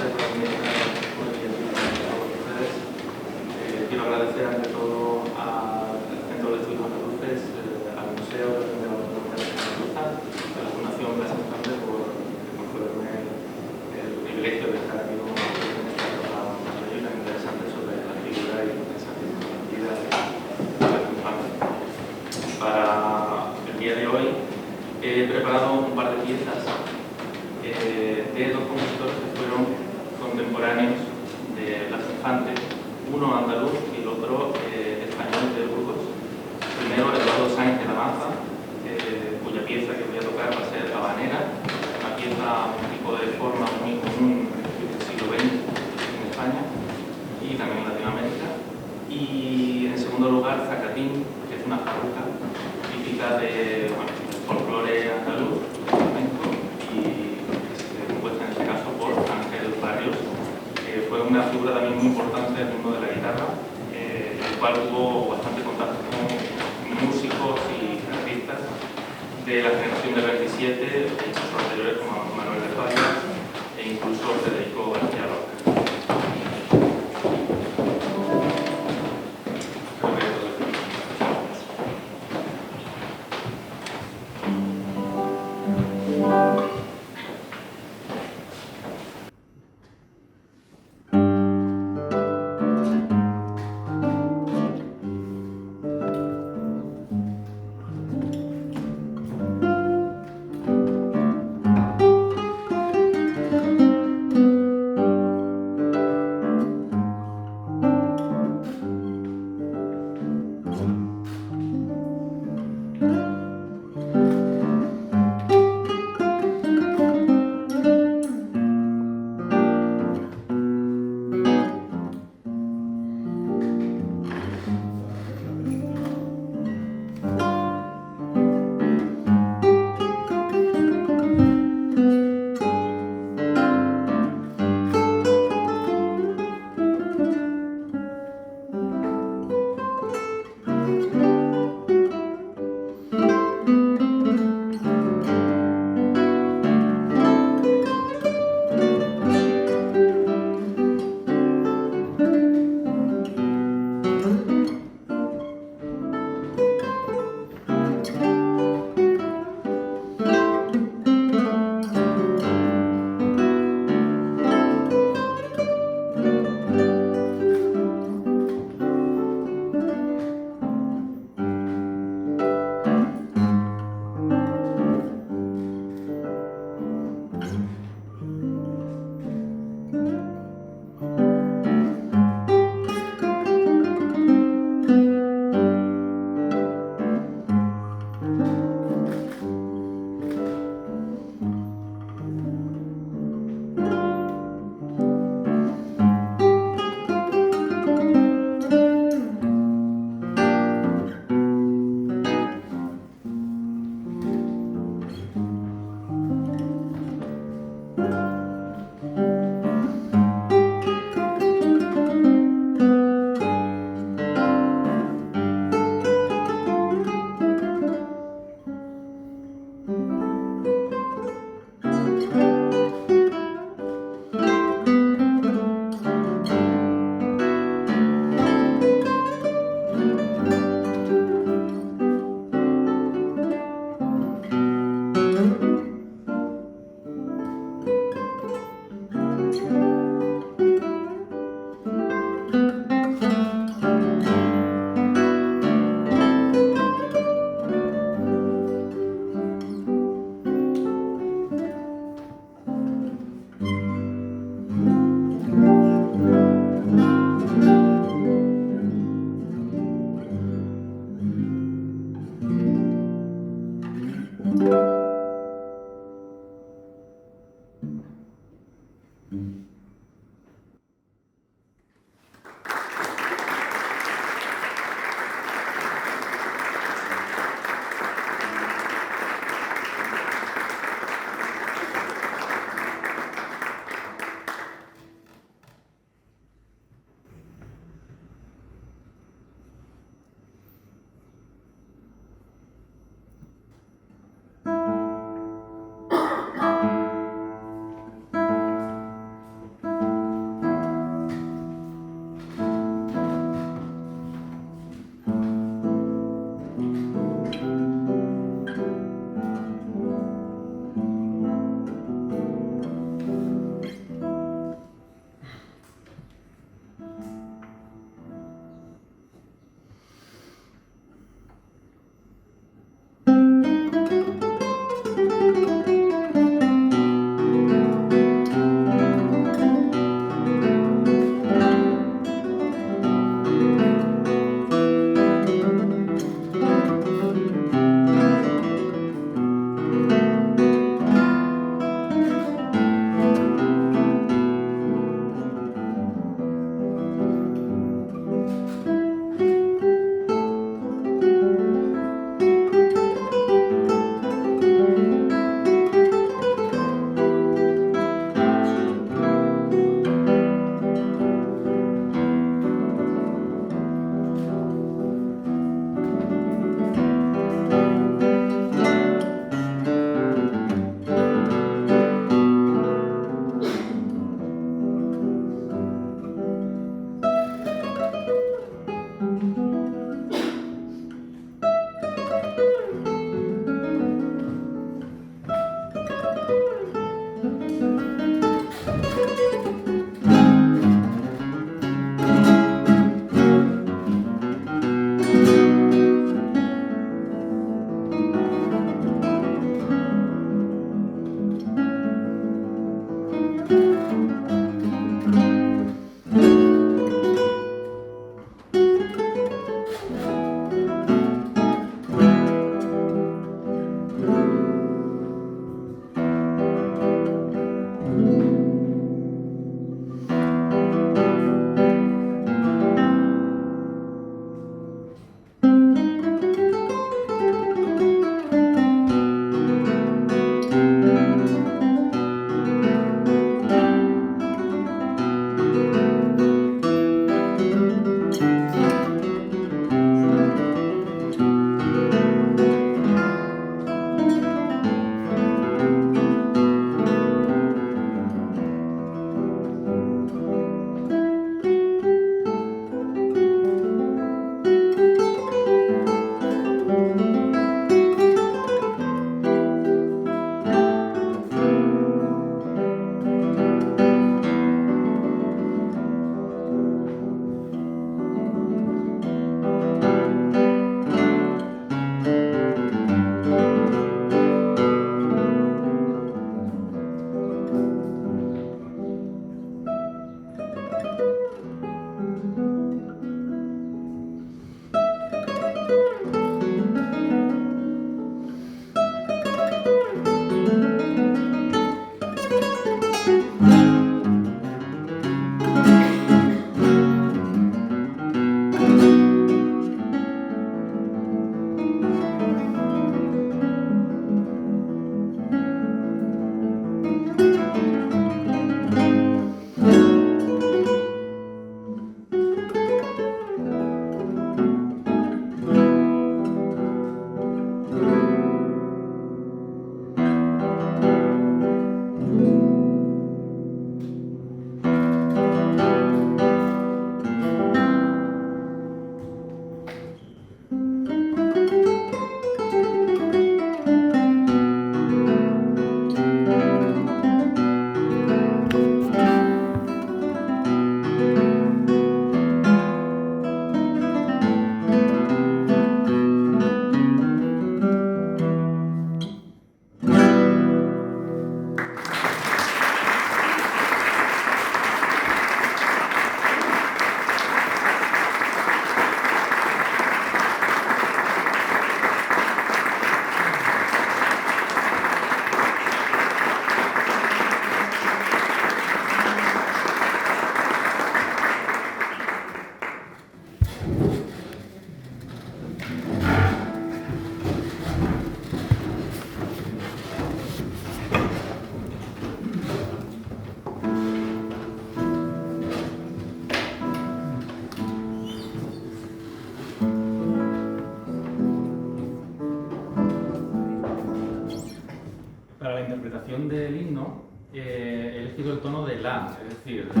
entonación del himno he elegido el tono de la, es decir, la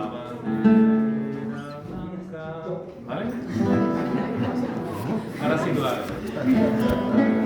bandera blanca, ¿vale? Ahora sí lo hago.